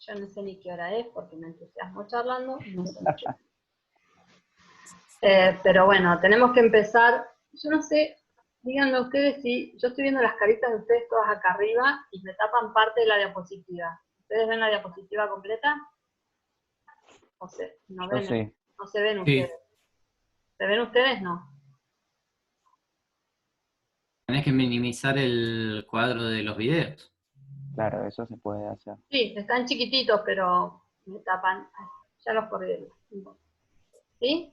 Ya no sé ni qué hora es porque me entusiasmo charlando. No sé ni qué. Pero bueno, tenemos que empezar. Yo no sé, díganme ustedes si yo estoy viendo las caritas de ustedes todas acá arriba y me tapan parte de la diapositiva. ¿Ustedes ven la diapositiva completa? No sé, no Yo ven, sí. no se ven Sí. ustedes. ¿Se ven ustedes? No. Tenés que minimizar el cuadro de los videos. Claro, eso se puede hacer. Sí, están chiquititos, pero me tapan. Ay, ya los corrí. ¿Sí?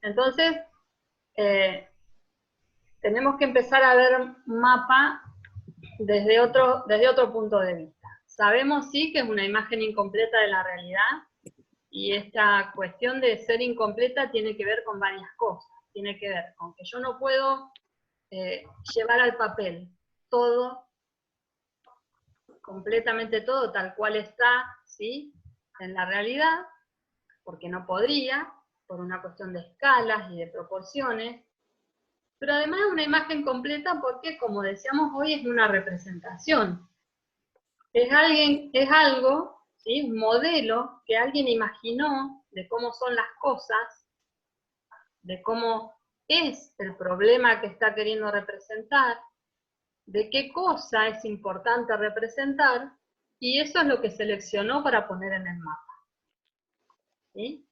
Entonces, tenemos que empezar a ver mapa desde otro punto de vista. Sabemos sí que es una imagen incompleta de la realidad, y esta cuestión de ser incompleta tiene que ver con varias cosas. Tiene que ver con que yo no puedo llevar al papel todo, completamente todo, tal cual está, ¿sí?, en la realidad, porque no podría, por una cuestión de escalas y de proporciones, pero además es una imagen completa porque, como decíamos hoy, es una representación. Es algo, ¿sí?, un modelo que alguien imaginó de cómo son las cosas, de cómo es el problema que está queriendo representar, de qué cosa es importante representar, y eso es lo que seleccionó para poner en el mapa. ¿Sí?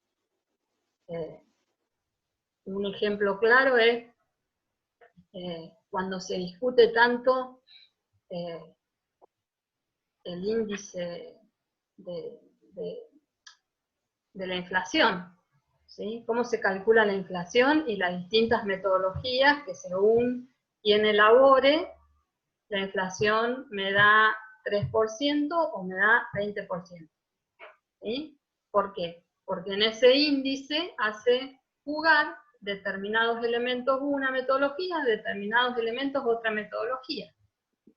Un ejemplo claro es cuando se discute tanto el índice de la inflación, ¿sí? Cómo se calcula la inflación y las distintas metodologías que según quien elabore, la inflación me da 3% o me da 20%. ¿Sí? ¿Por qué? Porque en ese índice hace jugar determinados elementos una metodología, determinados elementos otra metodología.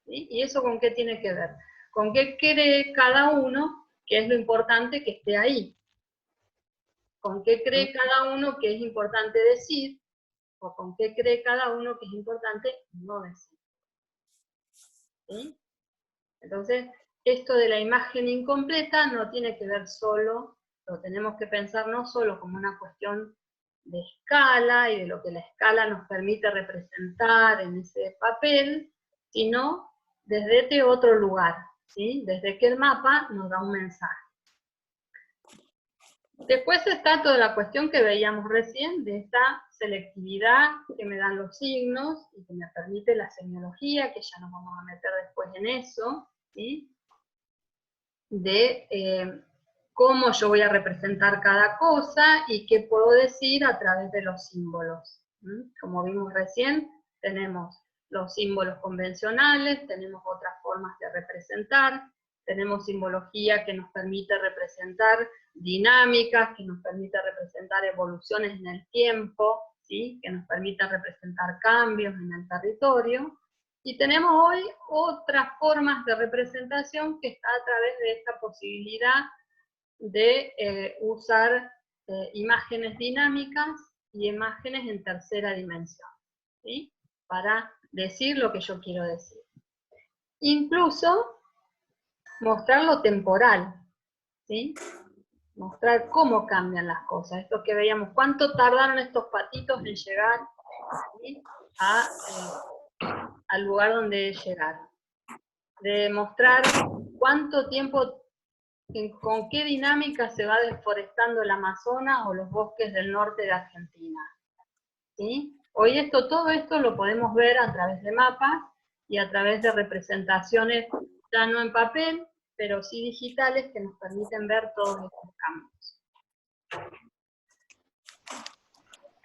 ¿Sí? ¿Y eso con qué tiene que ver? Con qué cree cada uno que es lo importante que esté ahí. Con qué cree cada uno que es importante decir, o con qué cree cada uno que es importante no decir. ¿Sí? Entonces, esto de la imagen incompleta no tiene que ver solo, lo tenemos que pensar no solo como una cuestión de escala y de lo que la escala nos permite representar en ese papel, sino desde este otro lugar, ¿sí? Desde que el mapa nos da un mensaje. Después está toda la cuestión que veíamos recién, de esta selectividad que me dan los signos y que me permite la semiología, que ya nos vamos a meter después en eso, ¿sí? De cómo yo voy a representar cada cosa y qué puedo decir a través de los símbolos. Como vimos recién, tenemos los símbolos convencionales, tenemos otras formas de representar, tenemos simbología que nos permite representar dinámicas, que nos permite representar evoluciones en el tiempo, ¿sí?, que nos permite representar cambios en el territorio. Y tenemos hoy otras formas de representación que está a través de esta posibilidad de usar imágenes dinámicas y imágenes en tercera dimensión, ¿sí?, para decir lo que yo quiero decir. Incluso mostrar lo temporal, ¿sí?, mostrar cómo cambian las cosas. Esto que veíamos, cuánto tardaron estos patitos en llegar, ¿sí?, al lugar donde llegaron. De mostrar cuánto tiempo, con qué dinámica se va deforestando el Amazonas o los bosques del norte de Argentina. ¿Sí? Hoy todo esto lo podemos ver a través de mapas y a través de representaciones, ya no en papel, pero sí digitales, que nos permiten ver todos estos cambios.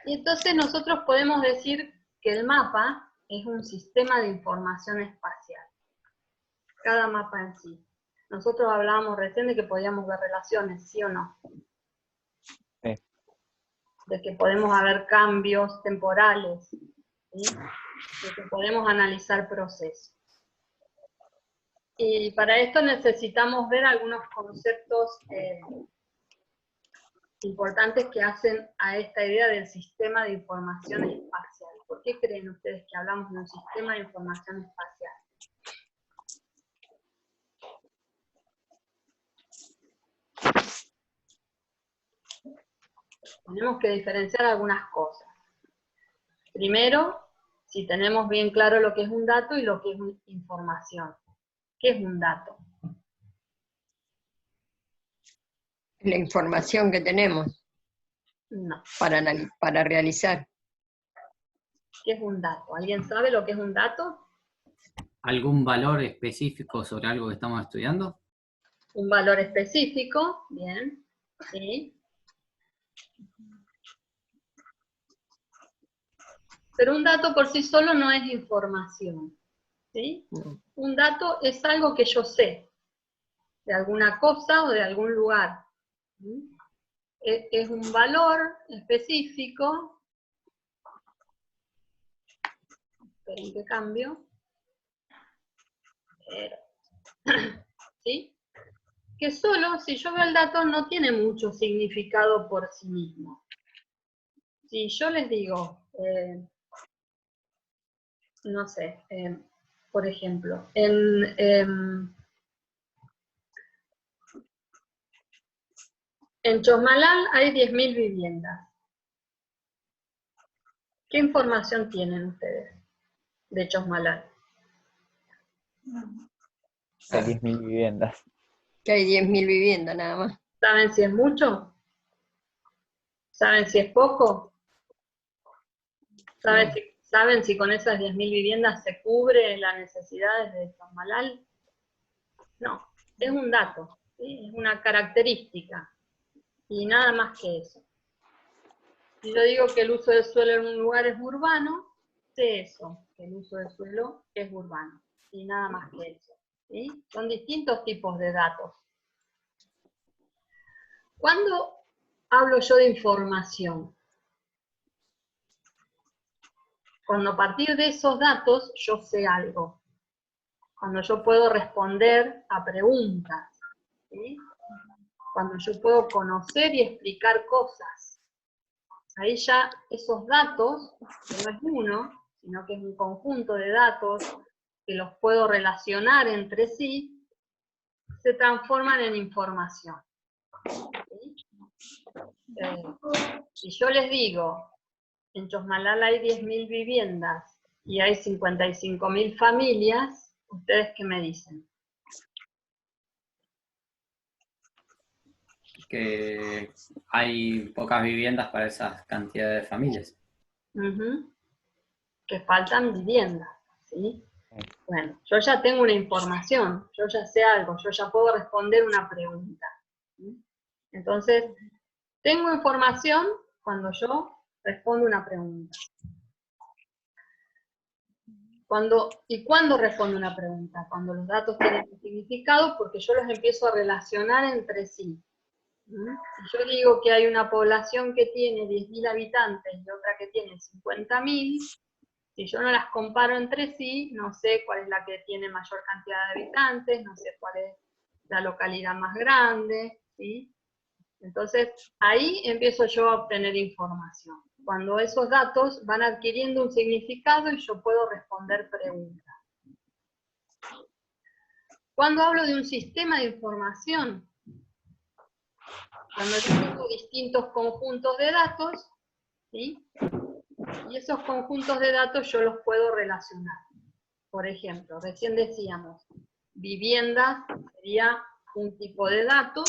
Y entonces nosotros podemos decir que el mapa es un sistema de información espacial. Cada mapa en sí. Nosotros hablábamos recién de que podíamos ver relaciones, ¿sí o no? Sí. De que podemos haber cambios temporales, ¿sí? De que podemos analizar procesos. Y para esto necesitamos ver algunos conceptos importantes que hacen a esta idea del sistema de información espacial. ¿Por qué creen ustedes que hablamos de un sistema de información espacial? Tenemos que diferenciar algunas cosas. Primero, si tenemos bien claro lo que es un dato y lo que es información. ¿Qué es un dato? La información que tenemos No. para realizar. ¿Qué es un dato? ¿Alguien sabe lo que es un dato? ¿Algún valor específico sobre algo que estamos estudiando? Un valor específico, bien, sí. Pero un dato por sí solo no es información, ¿sí? Un dato es algo que yo sé, de alguna cosa o de algún lugar. ¿Sí? Es un valor específico. Esperen que cambio. ¿Sí? Que solo, si yo veo el dato, no tiene mucho significado por sí mismo. Si yo les digo, no sé, por ejemplo, en Chosmalal hay 10.000 viviendas. ¿Qué información tienen ustedes de Chosmalal? Hay 10.000 viviendas. Que hay 10.000 viviendas nada más. ¿Saben si es mucho? ¿Saben si es poco? ¿Saben si con esas 10.000 viviendas se cubre las necesidades de Chosmalal? No, es un dato, ¿sí? Es una característica, y nada más que eso. Si yo digo que el uso del suelo en un lugar es urbano, sé eso, que el uso del suelo es urbano, y nada más que eso. ¿Sí? Son distintos tipos de datos. ¿Cuándo hablo yo de información? Cuando a partir de esos datos yo sé algo. Cuando yo puedo responder a preguntas. ¿Sí? Cuando yo puedo conocer y explicar cosas. Ahí ya esos datos, que no es uno, sino que es un conjunto de datos que los puedo relacionar entre sí, se transforman en información. ¿Sí? Si yo les digo, en Chosmalal hay 10.000 viviendas y hay 55.000 familias, ¿ustedes qué me dicen? Que hay pocas viviendas para esas cantidades de familias. Que faltan viviendas, ¿sí? Bueno, yo ya tengo una información, yo ya sé algo, yo ya puedo responder una pregunta. ¿Sí? Entonces, tengo información cuando yo respondo una pregunta. ¿Y cuándo respondo una pregunta? Cuando los datos tienen un significado, porque yo los empiezo a relacionar entre sí. Si yo digo que hay una población que tiene 10.000 habitantes y otra que tiene 50.000, si yo no las comparo entre sí, no sé cuál es la que tiene mayor cantidad de habitantes, no sé cuál es la localidad más grande, ¿sí? Entonces, ahí empiezo yo a obtener información. Cuando esos datos van adquiriendo un significado y yo puedo responder preguntas. Cuando hablo de un sistema de información, cuando yo tengo distintos conjuntos de datos, ¿sí? Y esos conjuntos de datos yo los puedo relacionar. Por ejemplo, recién decíamos, viviendas sería un tipo de dato,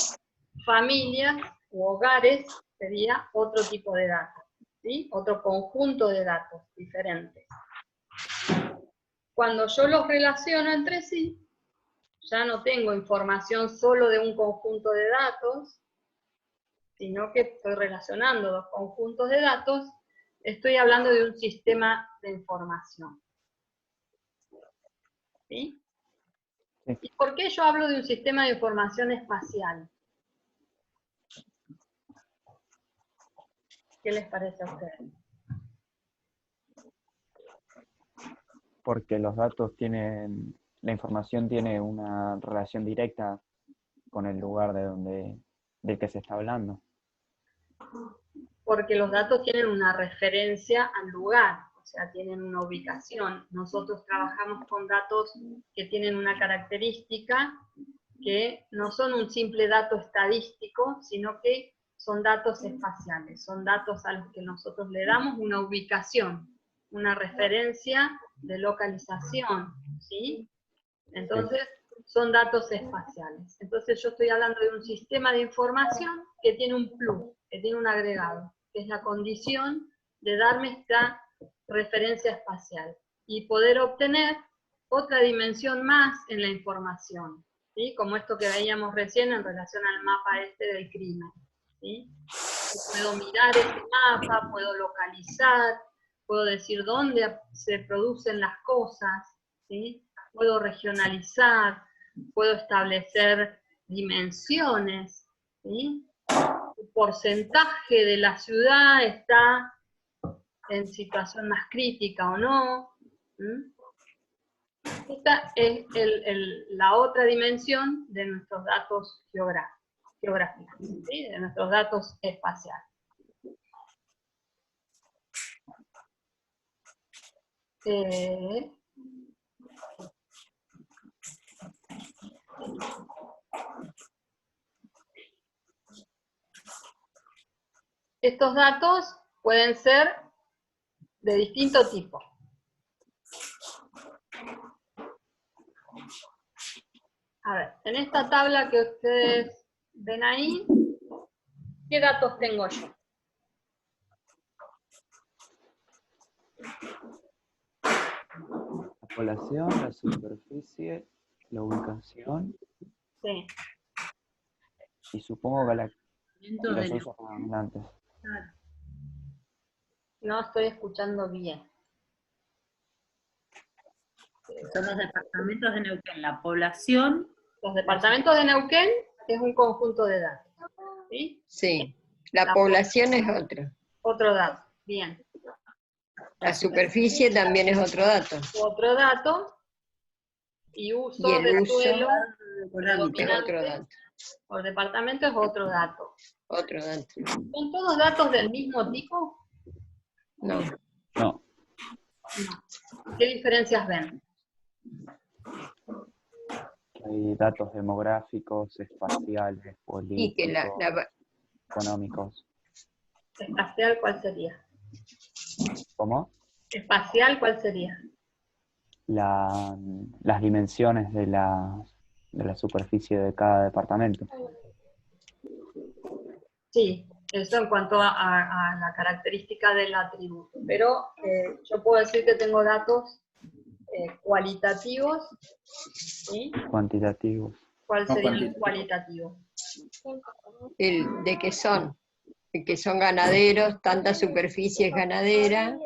familias u hogares sería otro tipo de datos, ¿sí? Otro conjunto de datos diferentes. Cuando yo los relaciono entre sí, ya no tengo información solo de un conjunto de datos, sino que estoy relacionando dos conjuntos de datos, estoy hablando de un sistema de información. ¿Sí? Sí. ¿Y por qué yo hablo de un sistema de información espacial? ¿Qué les parece a ustedes? Porque los datos tienen, la información tiene una relación directa con el lugar del que se está hablando. Porque los datos tienen una referencia al lugar, o sea, tienen una ubicación. Nosotros trabajamos con datos que tienen una característica que no son un simple dato estadístico, sino que son datos espaciales, son datos a los que nosotros le damos una ubicación, una referencia de localización, ¿sí? Entonces, son datos espaciales. Entonces yo estoy hablando de un sistema de información que tiene un plus, que tiene un agregado, que es la condición de darme esta referencia espacial y poder obtener otra dimensión más en la información, ¿sí? Como esto que veíamos recién en relación al mapa este del crimen, ¿sí? Puedo mirar este mapa, puedo localizar, puedo decir dónde se producen las cosas, ¿sí? Puedo regionalizar, puedo establecer dimensiones, ¿sí? El porcentaje de la ciudad está en situación más crítica o no. ¿Sí? Esta es la otra dimensión de nuestros datos geográficos, ¿sí? De nuestros datos espaciales. Estos datos pueden ser de distinto tipo. A ver, en esta tabla que ustedes ven ahí, ¿qué datos tengo yo? La población, la superficie, la ubicación Sí. y supongo que y Momentos los de usos redundantes. Claro. No estoy escuchando bien. son los departamentos de Neuquén, la población. Los departamentos de Neuquén es un conjunto de datos, ¿sí? Sí, la población es otro. Otro dato, bien. La superficie también es otro dato. Otro dato, y uso Y el de uso suelo es predominante otro dato. por departamento es otro dato. Otro dato. ¿Son todos datos del mismo tipo? No. No, ¿Qué diferencias ven? hay datos demográficos, espaciales, Y que políticos, económicos. ¿Espacial cuál sería? ¿Cómo? ¿Espacial cuál sería? Las dimensiones de la superficie de cada departamento. Sí, eso en cuanto a la característica del atributo. Pero yo puedo decir que tengo datos cualitativos, ¿sí? Cuantitativos. ¿Cuál No, sería el cualitativo? el de que son ganaderos, tanta superficie es ganadera,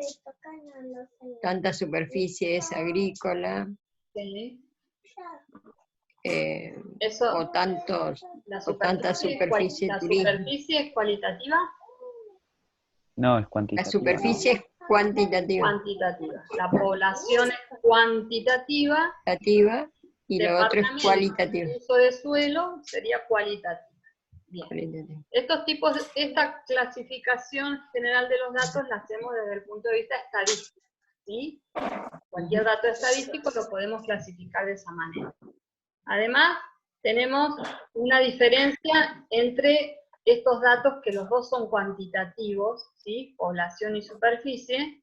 tanta superficie es agrícola, Sí. o Eso, tanta superficie ¿la turismo. superficie es cualitativa? No, es La cuantitativa. superficie es cuantitativa Cuantitativa. La población es cuantitativa, y lo otro es departamento, cualitativo. uso de suelo sería cualitativa. Bien. Esta clasificación general de los datos la hacemos desde el punto de vista estadístico, ¿sí? Cualquier dato estadístico lo podemos clasificar de esa manera. Además, tenemos una diferencia entre estos datos, que los dos son cuantitativos, ¿sí? Población y superficie,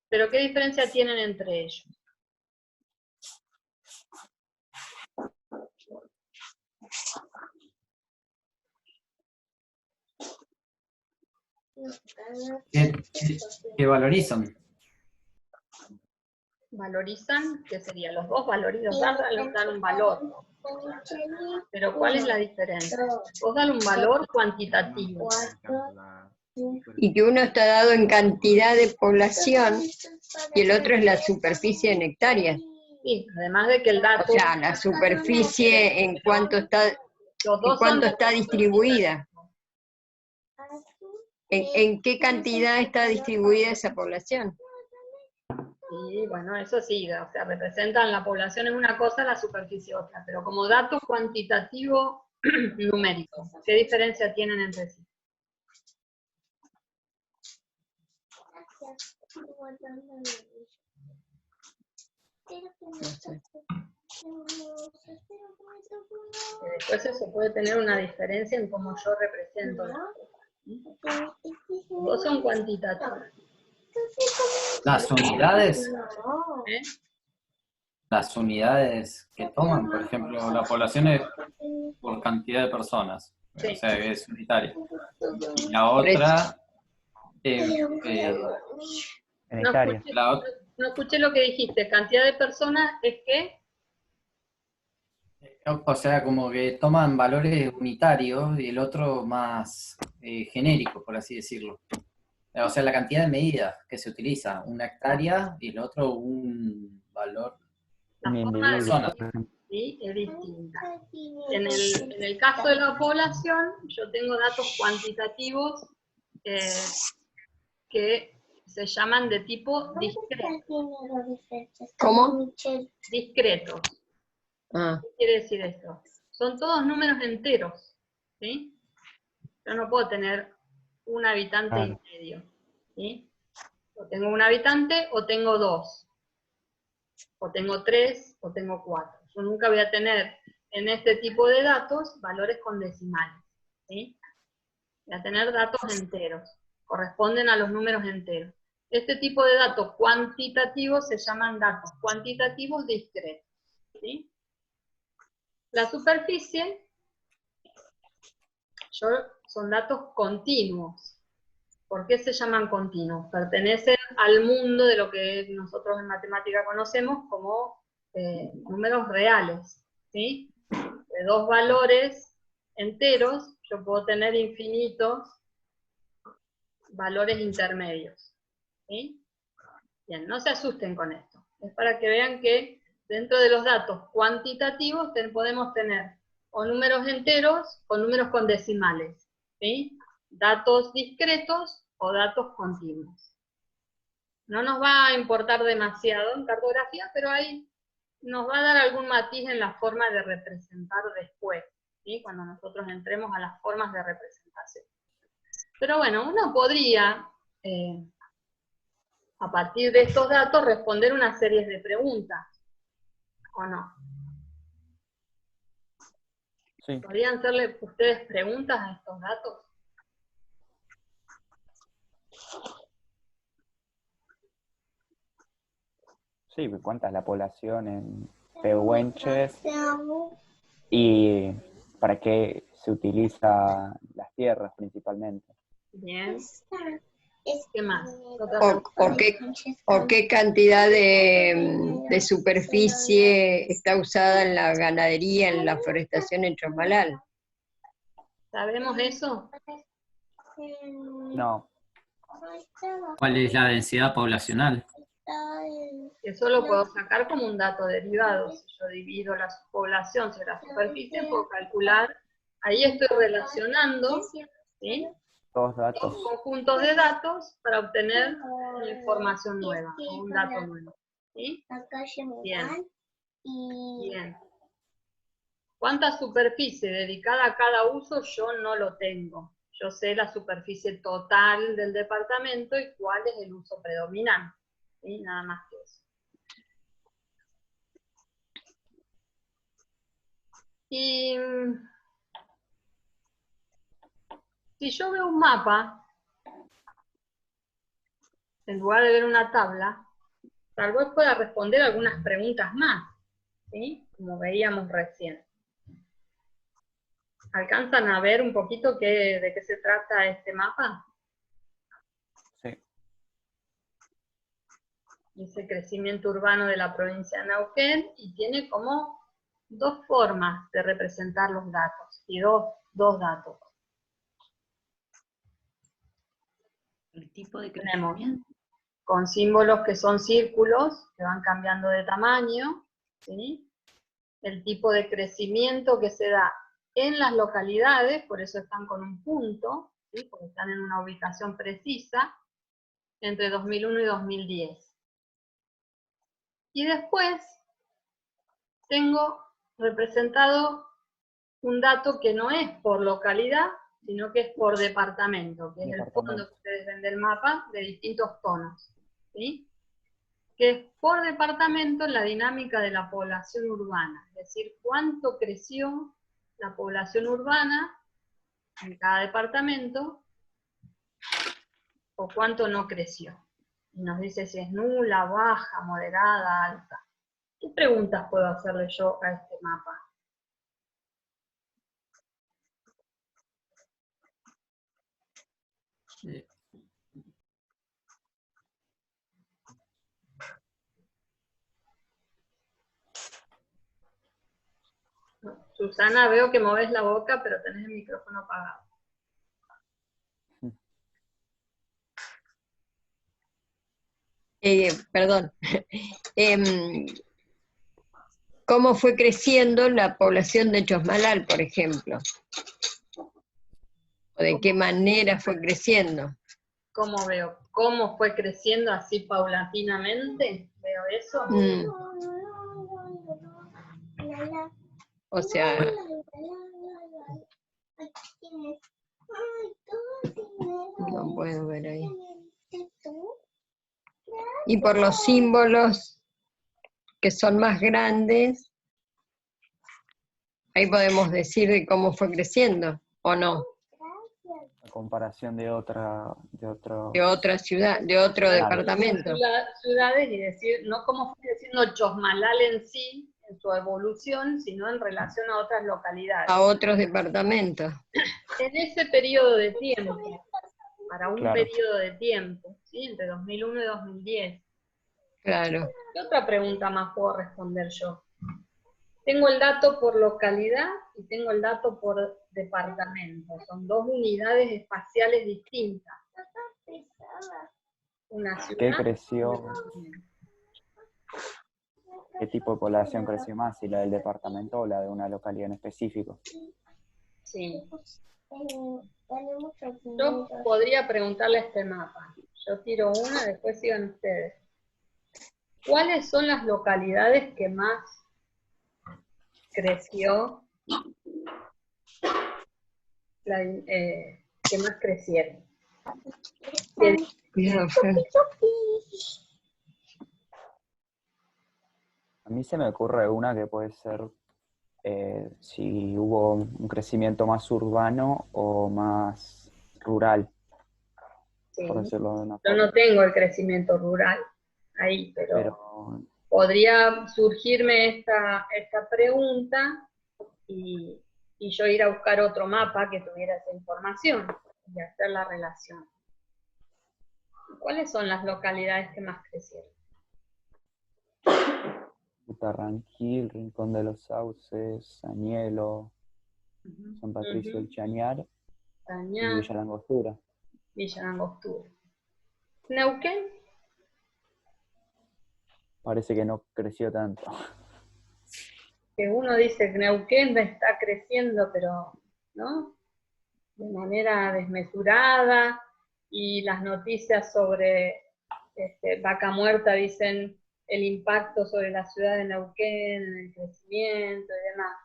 pero ¿qué diferencia tienen entre ellos? ¿Qué valorizan? Valorizan, ¿qué sería? Los dos valorizan, dan un valor. Pero ¿cuál es la diferencia? Vos dan un valor cuantitativo. Y que uno está dado en cantidad de población y el otro es la superficie en hectáreas. Sí, además de que el dato... O sea, la superficie en cuanto está distribuida. ¿En qué cantidad está distribuida esa población? Sí, bueno, eso sí, o sea, representan la población en una cosa, la superficie otra, pero como dato cuantitativo numérico, ¿qué diferencia tienen entre sí? No sé. Después eso puede tener una diferencia en cómo yo represento las cosas. Los dos son cuantitativos. Las unidades, ¿Eh? las unidades que toman, por ejemplo, la población es por cantidad de personas, Sí. o sea, es unitaria. Y la otra, En No hectáreas. escuché, la ot- no escuché lo que dijiste. ¿Cantidad de personas es qué? o sea, como que toman valores unitarios y el otro más genérico, por así decirlo. O sea, la cantidad de medidas que se utiliza, una hectárea y el otro un valor La Un forma de individuo. persona. ¿sí? Es distinta. En el caso de la población, yo tengo datos cuantitativos que se llaman de tipo discreto. ¿Cómo? Discretos. Ah, ¿Qué quiere decir esto? Son todos números enteros, ¿sí? Yo no puedo tener un habitante y Claro. medio, ¿sí? O tengo un habitante o tengo dos, o tengo tres o tengo cuatro. Yo nunca voy a tener en este tipo de datos valores con decimales, ¿sí? Voy a tener datos enteros, corresponden a los números enteros. Este tipo de datos cuantitativos se llaman datos cuantitativos discretos, ¿sí? La superficie son datos continuos. ¿Por qué se llaman continuos? Pertenecen al mundo de lo que nosotros en matemática conocemos como números reales, ¿sí? De dos valores enteros, yo puedo tener infinitos valores intermedios, ¿sí? Bien, no se asusten con esto. Es para que vean que dentro de los datos cuantitativos podemos tener o números enteros o números con decimales, ¿sí? Datos discretos o datos continuos. No nos va a importar demasiado en cartografía, pero ahí nos va a dar algún matiz en la forma de representar después, ¿sí? Cuando nosotros entremos a las formas de representación. Pero bueno, uno podría, a partir de estos datos, responder una serie de preguntas, ¿o no? Sí. ¿Podrían hacerle ustedes preguntas a estos datos? Sí, ¿cuánta es la población en Pehuenches? ¿Y para qué se utiliza las tierras principalmente? Bien. ¿Qué más? ¿O qué cantidad de superficie está usada en la ganadería, en la forestación en Chosmalal? ¿Sabemos eso? No, ¿Cuál es la densidad poblacional? Eso lo puedo sacar como un dato derivado. Si yo divido la población sobre la superficie, puedo calcular. Ahí estoy relacionando, ¿sí?, dos dos datos. conjuntos de datos para obtener una información nueva, o un dato nuevo, ¿sí? Bien. Bien. ¿Cuánta superficie dedicada a cada uso? Yo no lo tengo. Yo sé la superficie total del departamento y cuál es el uso predominante, ¿sí? Nada más que eso. Y si yo veo un mapa, en lugar de ver una tabla, tal vez pueda responder algunas preguntas más, ¿sí? Como veíamos recién. ¿Alcanzan a ver un poquito de qué se trata este mapa? Sí. Dice crecimiento urbano de la provincia de Neuquén y tiene como dos formas de representar los datos, y dos datos. El tipo de Tenemos crecimiento. con símbolos que son círculos, que van cambiando de tamaño, ¿sí? El tipo de crecimiento que se da en las localidades, por eso están con un punto, ¿sí?, porque están en una ubicación precisa, entre 2001 y 2010. Y después tengo representado un dato que no es por localidad, sino que es por departamento, que es el fondo que ustedes ven del mapa, de distintos tonos, ¿sí? que es por departamento la dinámica de la población urbana, es decir, cuánto creció la población urbana en cada departamento o cuánto no creció. Y nos dice si es nula, baja, moderada, alta. ¿Qué preguntas puedo hacerle yo a este mapa? Sí. Susana, veo que movés la boca, pero tenés el micrófono apagado. Perdón. ¿Cómo fue creciendo la población de Chosmalal, por ejemplo? ¿O de qué manera fue creciendo? ¿Cómo veo? ¿Cómo fue creciendo así paulatinamente? ¿Veo eso? O sea, no puedo ver ahí. Y por los símbolos que son más grandes, ahí podemos decir de cómo fue creciendo, ¿o no? A comparación de otro... De otra ciudad, de otro Claro. departamento. Ciudades y decir, no cómo fue creciendo Chosmalal en sí, en su evolución, sino en relación a otras localidades. A otros departamentos. En ese periodo de tiempo, para un Claro. periodo de tiempo, ¿sí? Entre 2001 y 2010. Claro. ¿Qué otra pregunta más puedo responder yo? Tengo el dato por localidad y tengo el dato por departamento. Son dos unidades espaciales distintas. Una ciudad. ¿Qué creció? ¿Qué tipo de población creció más? ¿Si la del departamento o la de una localidad en específico? Sí. Yo podría preguntarle a este mapa. Yo tiro una, después sigan ustedes. ¿Cuáles son las localidades que más creció? Que más crecieron. Cuidado, Fer. A mí se me ocurre una que puede ser si hubo un crecimiento más urbano o más rural, Sí. por decirlo de una Yo forma. no tengo el crecimiento rural ahí, Pero podría surgirme esta pregunta y yo ir a buscar otro mapa que tuviera esa información y hacer la relación. ¿Cuáles son las localidades que más crecieron? Utarranquil, Rincón de los Sauces, Añelo, San Patricio del Chañar y Cañar, Villa Langostura. Villa Langostura. ¿Neuquén? Parece que no creció tanto. Que uno dice que Neuquén está creciendo, pero ¿no? De manera desmesurada, y las noticias sobre Vaca Muerta dicen el impacto sobre la ciudad de Neuquén, en el crecimiento y demás.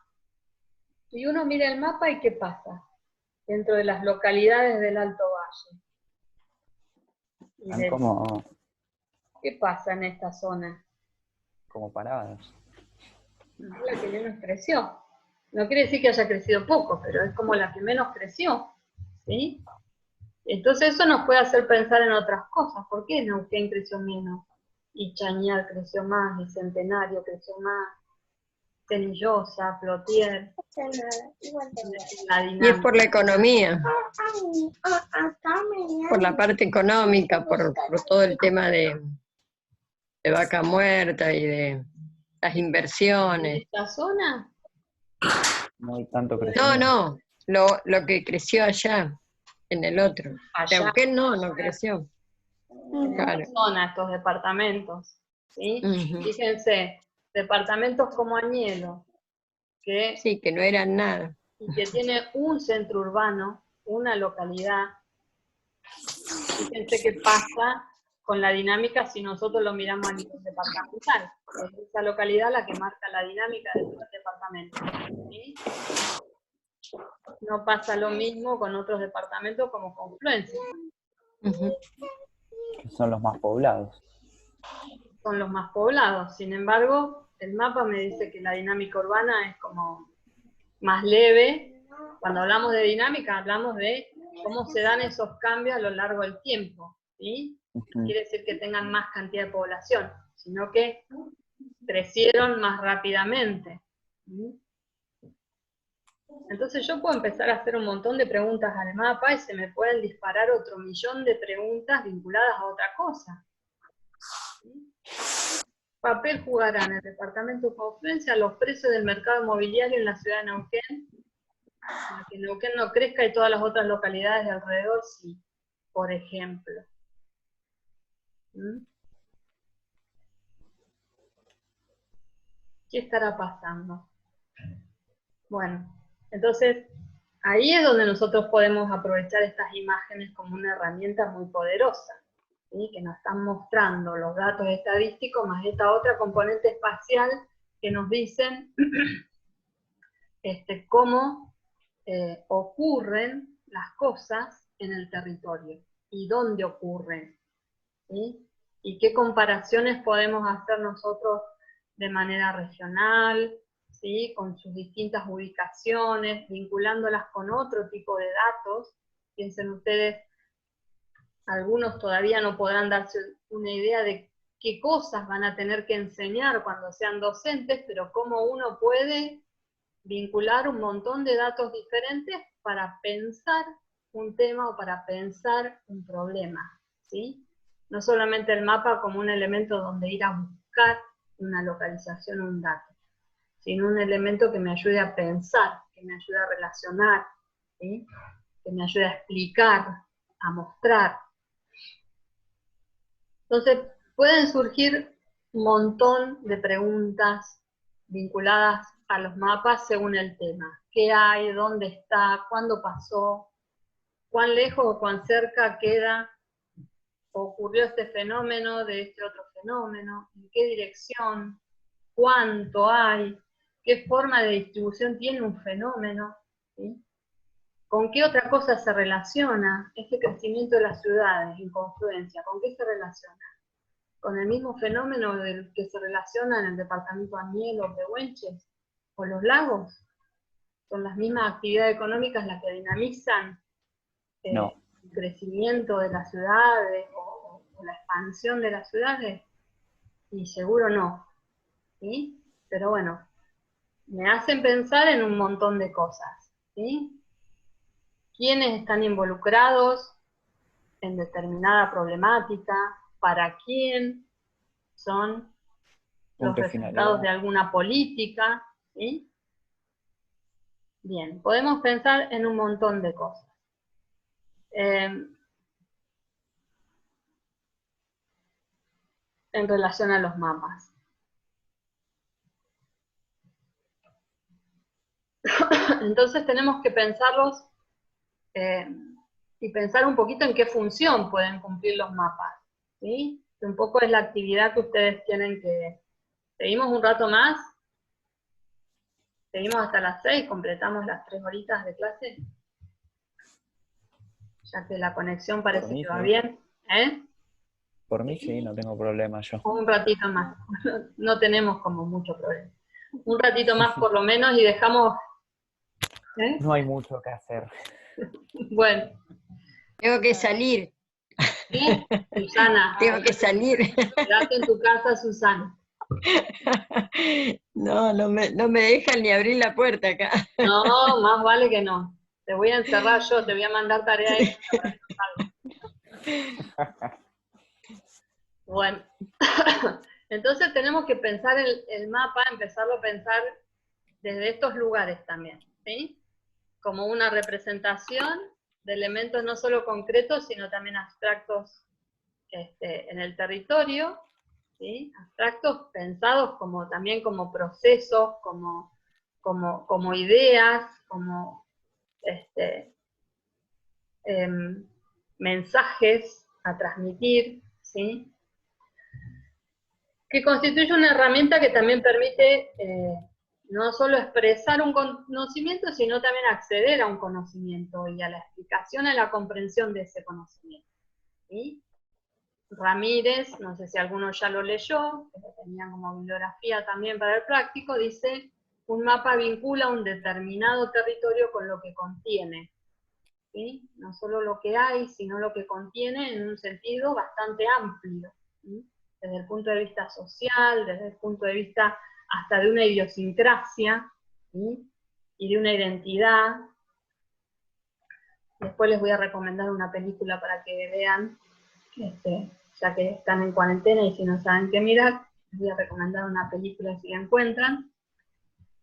Y uno mira el mapa y ¿qué pasa? Dentro de las localidades del Alto Valle. Están como ¿Qué pasa en esta zona? paradas. Es la que menos creció. No quiere decir que haya crecido poco, pero es como la que menos creció. ¿Sí? Entonces eso nos puede hacer pensar en otras cosas. ¿Por qué Neuquén creció menos? Y Chañar creció más, y Centenario creció más, Cenillosa, Plotier. Y es por la economía, por la parte económica, por todo el tema de Vaca Muerta y de las inversiones. ¿Esta zona? No hay tanto No, crecimiento. no, lo que creció allá, en el otro. Allá. Neuquén no creció. En Claro. esta zona, estos departamentos. ¿Sí? Ujú. Fíjense, departamentos como Añelo, que Sí, que no eran nada. y que tiene un centro urbano, una localidad. Fíjense qué pasa con la dinámica si nosotros lo miramos a nivel departamental. Es esa localidad la que marca la dinámica de todo el departamento. ¿Sí? No pasa lo mismo con otros departamentos como Confluencia. Ujú. Que son los más poblados. son los más poblados. Sin embargo, el mapa me dice que la dinámica urbana es como más leve. Cuando hablamos de dinámica, hablamos de cómo se dan esos cambios a lo largo del tiempo, ¿sí? No quiere decir que tengan más cantidad de población, sino que crecieron más rápidamente. ¿Sí? Entonces yo puedo empezar a hacer un montón de preguntas al mapa y se me pueden disparar otro millón de preguntas vinculadas a otra cosa. ¿Sí? Papel jugará en el departamento de Confluencia los precios del mercado inmobiliario en la ciudad de Neuquén, para que Neuquén no crezca y todas las otras localidades de alrededor sí, por ejemplo. ¿Mm? ¿Qué estará pasando? Bueno, entonces ahí es donde nosotros podemos aprovechar estas imágenes como una herramienta muy poderosa, ¿sí? Que nos están mostrando los datos estadísticos más esta otra componente espacial que nos dicen cómo ocurren las cosas en el territorio y dónde ocurren, ¿sí? Y qué comparaciones podemos hacer nosotros de manera regional, ¿sí? Con sus distintas ubicaciones, vinculándolas con otro tipo de datos. Piensen ustedes, algunos todavía no podrán darse una idea de qué cosas van a tener que enseñar cuando sean docentes, pero cómo uno puede vincular un montón de datos diferentes para pensar un tema o para pensar un problema, ¿sí? No solamente el mapa como un elemento donde ir a buscar una localización o un dato, sino un elemento que me ayude a pensar, que me ayude a relacionar, ¿sí? Que me ayude a explicar, a mostrar. Entonces, pueden surgir un montón de preguntas vinculadas a los mapas según el tema. ¿Qué hay? ¿Dónde está? ¿Cuándo pasó? ¿Cuán lejos o cuán cerca queda o ocurrió este fenómeno de este otro fenómeno? ¿En qué dirección? ¿Cuánto hay? ¿Qué forma de distribución tiene un fenómeno? ¿Sí? ¿Con qué otra cosa se relaciona este crecimiento de las ciudades en confluencia? ¿Con qué se relaciona? ¿Con el mismo fenómeno del que se relaciona en el departamento de Aniel o Pehuenches? ¿O los lagos? ¿Son las mismas actividades económicas las que dinamizan No. el crecimiento de las ciudades o la expansión de las ciudades? Y seguro no, ¿sí? Pero bueno, me hacen pensar en un montón de cosas, ¿sí? ¿Quiénes están involucrados en determinada problemática? ¿Para quién son los resultados de alguna política? ¿Sí? Bien, podemos pensar en un montón de cosas. En relación a los mapas. Entonces tenemos que pensarlos y pensar un poquito en qué función pueden cumplir los mapas, ¿sí? Un poco es la actividad que ustedes tienen que... ¿Seguimos un rato más? ¿Seguimos hasta las 6? ¿Completamos las 3 horitas de clase? Ya que la conexión parece que va bien. ¿Eh? Por mí sí, no tengo problema yo. Un ratito más. No tenemos como mucho problema. Un ratito más por lo menos y dejamos... ¿eh? No hay mucho que hacer. Bueno. Tengo que salir. ¿Sí? Susana. Tengo que salir. Quédate en tu casa, Susana. No me dejan ni abrir la puerta acá. No, más vale que no. Te voy a encerrar yo, te voy a mandar tarea extra para que no salgas. Bueno, entonces tenemos que pensar el mapa, empezarlo a pensar desde estos lugares también, ¿sí? Como una representación de elementos no solo concretos, sino también abstractos en el territorio, ¿sí? Abstractos pensados también como procesos, como ideas, como mensajes a transmitir, ¿sí? Que constituye una herramienta que también permite no solo expresar un conocimiento, sino también acceder a un conocimiento y a la explicación, a la comprensión de ese conocimiento, ¿sí? Ramírez, no sé si alguno ya lo leyó, que lo tenían como bibliografía también para el práctico, dice: un mapa vincula un determinado territorio con lo que contiene, ¿sí? No solo lo que hay, sino lo que contiene en un sentido bastante amplio, ¿sí? Desde el punto de vista social, desde el punto de vista hasta de una idiosincrasia, ¿sí? Y de una identidad. Después les voy a recomendar una película para que vean, ya que están en cuarentena y si no saben qué mirar, les voy a recomendar una película si la encuentran,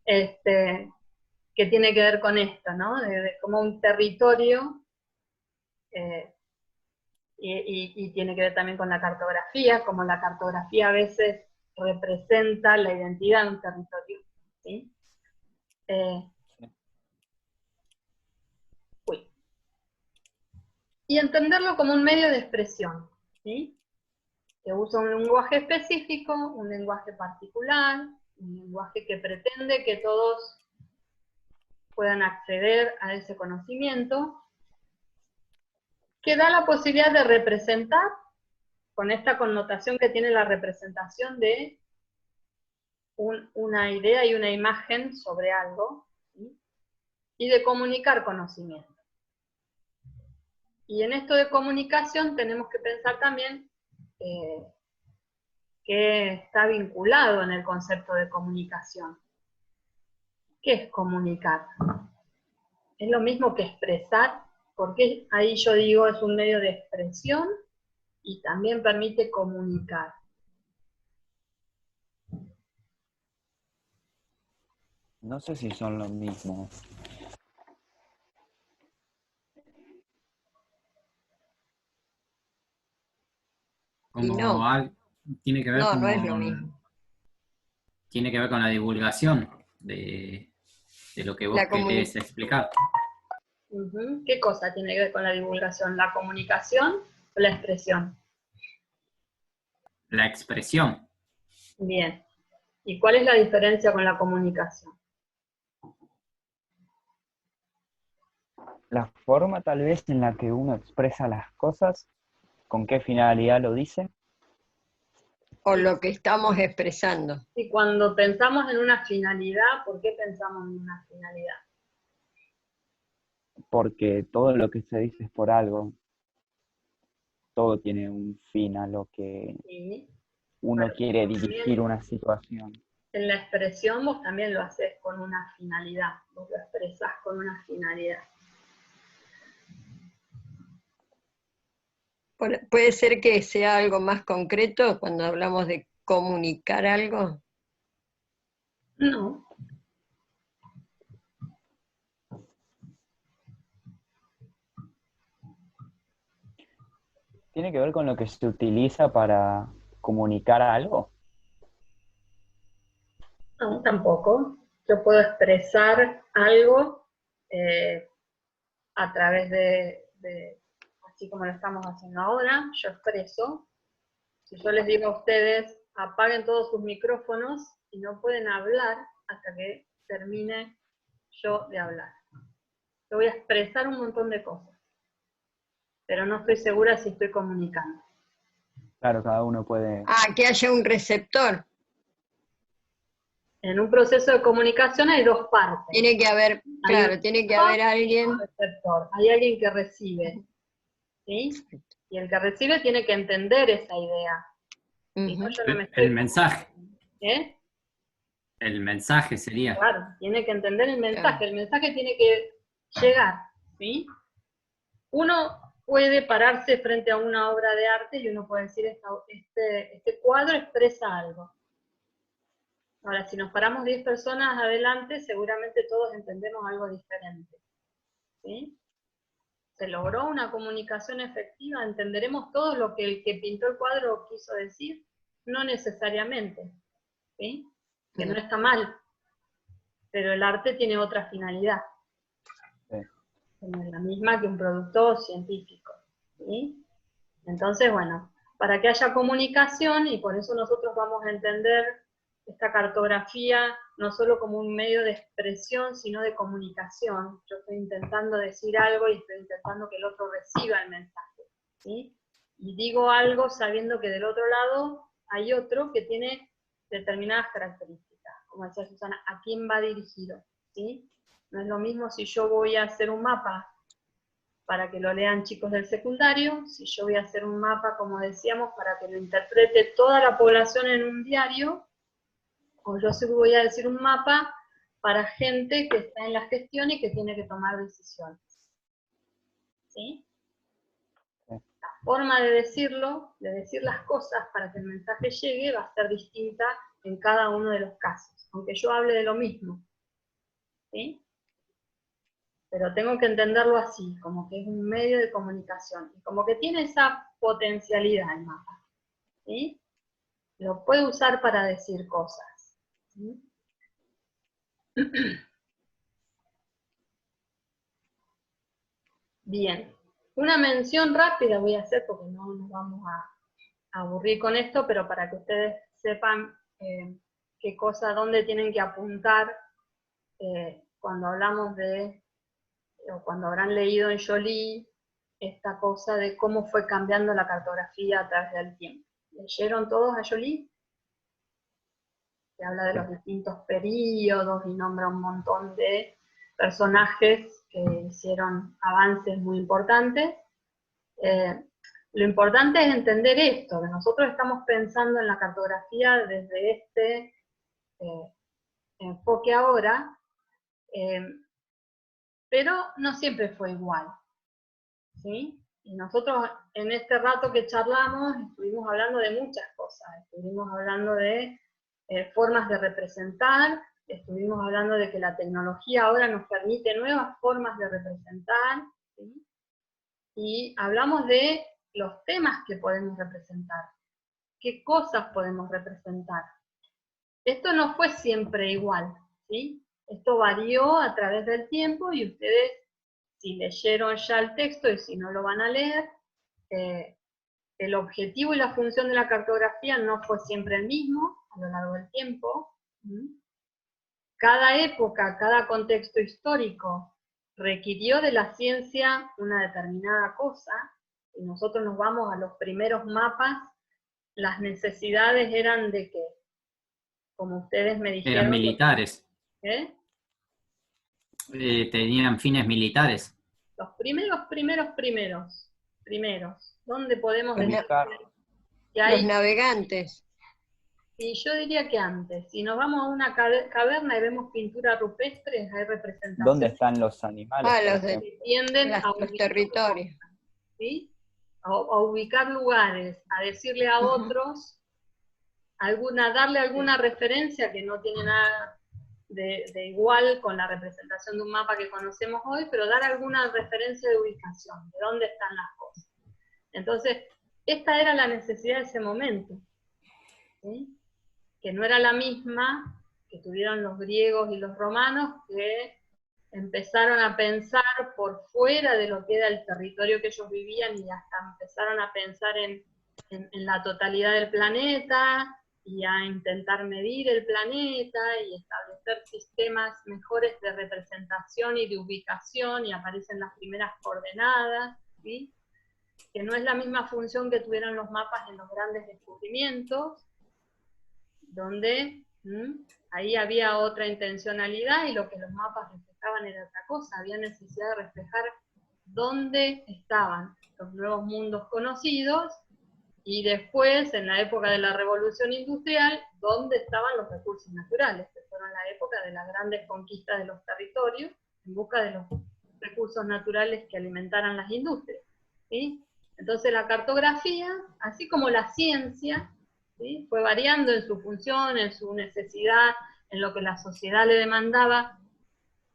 que tiene que ver con esto, ¿no? De cómo un territorio, y tiene que ver también con la cartografía, como la cartografía a veces representa la identidad de un territorio, ¿sí? Y entenderlo como un medio de expresión, ¿sí? Que usa un lenguaje específico, un lenguaje particular, un lenguaje que pretende que todos puedan acceder a ese conocimiento, que da la posibilidad de representar, con esta connotación que tiene la representación de una idea y una imagen sobre algo, ¿sí? Y de comunicar conocimiento. Y en esto de comunicación tenemos que pensar también que está vinculado en el concepto de comunicación. ¿Qué es comunicar? Es lo mismo que expresar, porque ahí yo digo es un medio de expresión y también permite comunicar. No sé si son lo mismo. Y Como no, tiene que ver no es lo mismo. tiene que ver con la divulgación de lo que vos La querés comuni- explicar. ¿Qué cosa tiene que ver con la divulgación? ¿La comunicación o la expresión? La expresión. Bien. ¿Y cuál es la diferencia con la comunicación? La forma tal vez en la que uno expresa las cosas, con qué finalidad lo dice. o lo que estamos expresando. Y cuando pensamos en una finalidad, ¿por qué pensamos en una finalidad? Porque todo lo que se dice es por algo, todo tiene un fin a lo que Sí. uno Bueno, quiere también dirigir una situación. en la expresión vos también lo haces con una finalidad, vos lo expresás con una finalidad. Puede ser que sea algo más concreto cuando hablamos de comunicar algo. No, ¿Tiene que ver con lo que se utiliza para comunicar algo? no, tampoco. Yo puedo expresar algo a través así como lo estamos haciendo ahora, yo expreso. Si yo les digo a ustedes, apaguen todos sus micrófonos y no pueden hablar hasta que termine yo de hablar. Yo voy a expresar un montón de cosas, pero no estoy segura si estoy comunicando. Claro, cada uno puede... Que haya un receptor. En un proceso de comunicación hay dos partes. Tiene que haber, claro, tiene que haber alguien. Receptor. Hay alguien que recibe, ¿sí? Y el que recibe tiene que entender esa idea. Si no, yo no me estoy El mensaje. ¿Eh? El mensaje sería. Claro, tiene que entender el mensaje. Claro. El mensaje tiene que llegar, ¿sí? Uno puede pararse frente a una obra de arte y uno puede decir, este cuadro expresa algo. Ahora, si nos paramos 10 personas adelante, seguramente todos entendemos algo diferente, ¿sí? Se logró una comunicación efectiva, entenderemos todo lo que el que pintó el cuadro quiso decir, no necesariamente, ¿sí? Que no está mal, pero el arte tiene otra finalidad. Sí. No es la misma que un producto científico, ¿sí? Entonces, bueno, para que haya comunicación, y por eso nosotros vamos a entender esta cartografía no solo como un medio de expresión, sino de comunicación. Yo estoy intentando decir algo y estoy intentando que el otro reciba el mensaje, ¿sí? y digo algo sabiendo que del otro lado hay otro que tiene determinadas características. Como decía Susana, ¿a quién va dirigido? ¿Sí? No es lo mismo si yo voy a hacer un mapa para que lo lean chicos del secundario, si yo voy a hacer un mapa, como decíamos, para que lo interprete toda la población en un diario, o yo sí voy a decir un mapa para gente que está en la gestión y que tiene que tomar decisiones. ¿Sí? La forma de decirlo, de decir las cosas para que el mensaje llegue, va a ser distinta en cada uno de los casos, aunque yo hable de lo mismo. ¿Sí? Pero tengo que entenderlo así, como que es un medio de comunicación, y como que tiene esa potencialidad el mapa. ¿Sí? Lo puede usar para decir cosas. ¿Sí? Bien, una mención rápida voy a hacer porque no nos vamos a aburrir con esto, pero para que ustedes sepan qué cosa, dónde tienen que apuntar cuando hablamos de, o cuando habrán leído en Joly, esta cosa de cómo fue cambiando la cartografía a través del tiempo. ¿Leyeron todos a Joly? Que habla de los distintos períodos y nombra un montón de personajes que hicieron avances muy importantes. Lo importante es entender esto, que nosotros estamos pensando en la cartografía desde este enfoque ahora, pero no siempre fue igual, ¿sí? Y nosotros en este rato que charlamos estuvimos hablando de muchas cosas, estuvimos hablando de formas de representar, estuvimos hablando de que la tecnología ahora nos permite nuevas formas de representar, ¿sí? Y hablamos de los temas que podemos representar, qué cosas podemos representar. Esto no fue siempre igual, ¿sí? Esto varió a través del tiempo y ustedes, si leyeron ya el texto y si no lo van a leer, el objetivo y la función de la cartografía no fue siempre el mismo a lo largo del tiempo. Cada época, cada contexto histórico requirió de la ciencia una determinada cosa, y nosotros nos vamos a los primeros mapas, las necesidades eran de que, como ustedes me dijeron... Eran militares. ¿Eh? Tenían fines militares. Los primeros, ¿dónde podemos decir que hay? Los navegantes. Y yo diría que antes, si nos vamos a una caverna y vemos pinturas rupestres, hay representaciones. ¿Dónde están los animales? Que tienden a los territorios. ¿Sí? A ubicar lugares, a decirle a otros, darle alguna referencia que no tiene nada de igual con la representación de un mapa que conocemos hoy, pero dar alguna referencia de ubicación, de dónde están las cosas. Entonces, esta era la necesidad de ese momento, ¿sí? Que no era la misma que tuvieron los griegos y los romanos, que empezaron a pensar por fuera de lo que era el territorio que ellos vivían y hasta empezaron a pensar en la totalidad del planeta y a intentar medir el planeta y establecer sistemas mejores de representación y de ubicación, y aparecen las primeras coordenadas, ¿sí? Que no es la misma función que tuvieron los mapas en los grandes descubrimientos, donde ahí había otra intencionalidad y lo que los mapas reflejaban era otra cosa, había necesidad de reflejar dónde estaban los nuevos mundos conocidos, y después, en la época de la Revolución Industrial, dónde estaban los recursos naturales, que fueron la época de las grandes conquistas de los territorios, en busca de los recursos naturales que alimentaran las industrias, ¿sí? Entonces la cartografía, así como la ciencia, ¿sí? Fue variando en su función, en su necesidad, en lo que la sociedad le demandaba.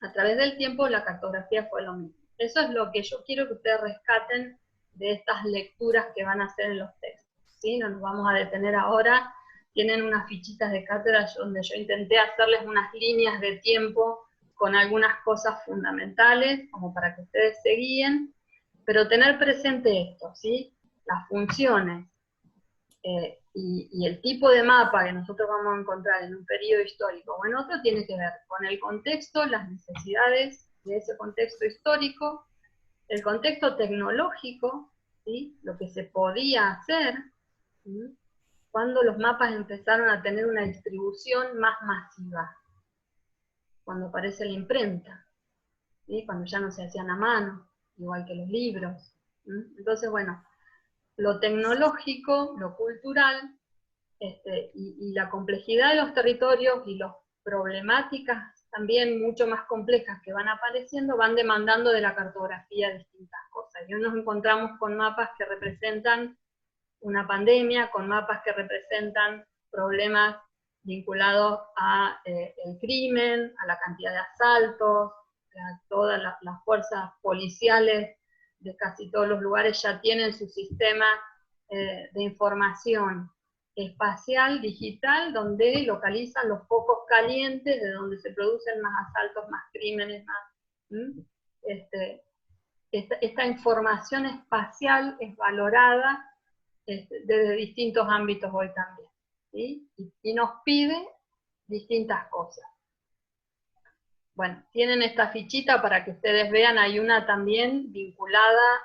A través del tiempo la cartografía fue lo mismo. Eso es lo que yo quiero que ustedes rescaten de estas lecturas que van a hacer en los textos, ¿sí? No nos vamos a detener ahora. Tienen unas fichitas de cátedra donde yo intenté hacerles unas líneas de tiempo con algunas cosas fundamentales, como para que ustedes se guíen, pero tener presente esto, ¿sí? Las funciones, y el tipo de mapa que nosotros vamos a encontrar en un periodo histórico o en otro tiene que ver con el contexto, las necesidades de ese contexto histórico, el contexto tecnológico, ¿sí? Lo que se podía hacer, ¿sí? Cuando los mapas empezaron a tener una distribución más masiva, cuando aparece la imprenta, ¿sí? Cuando ya no se hacían a mano, igual que los libros. ¿Sí? Entonces, bueno, lo tecnológico, lo cultural, y la complejidad de los territorios y las problemáticas también mucho más complejas que van apareciendo, van demandando de la cartografía distintas cosas. Y hoy nos encontramos con mapas que representan una pandemia, con mapas que representan problemas vinculados a el crimen, a la cantidad de asaltos, a todas las fuerzas policiales de casi todos los lugares ya tienen su sistema de información espacial, digital, donde localizan los focos calientes, de donde se producen más asaltos, más crímenes, más... Esta información espacial es valorada desde distintos ámbitos hoy también, ¿sí? Y nos pide distintas cosas. Bueno, tienen esta fichita para que ustedes vean, hay una también vinculada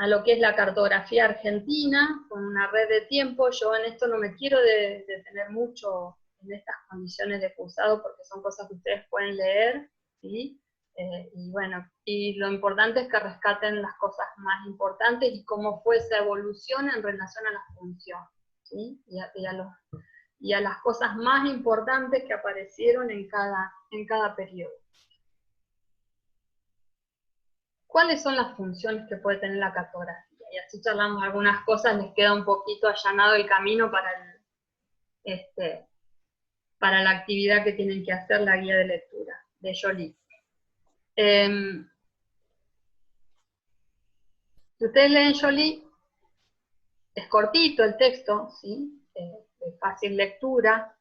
a lo que es la cartografía argentina, con una red de tiempo. Yo en esto no me quiero detener mucho en estas condiciones de cursado, porque son cosas que ustedes pueden leer, ¿sí? Y bueno, y lo importante es que rescaten las cosas más importantes y cómo fue esa evolución en relación a la función, ¿sí? Y a las cosas más importantes que aparecieron en cada periodo. ¿Cuáles son las funciones que puede tener la cartografía? Y así charlamos algunas cosas, les queda un poquito allanado el camino para la actividad que tienen que hacer, la guía de lectura de Jolie. Si ustedes leen Jolie, es cortito el texto, ¿sí? De fácil lectura.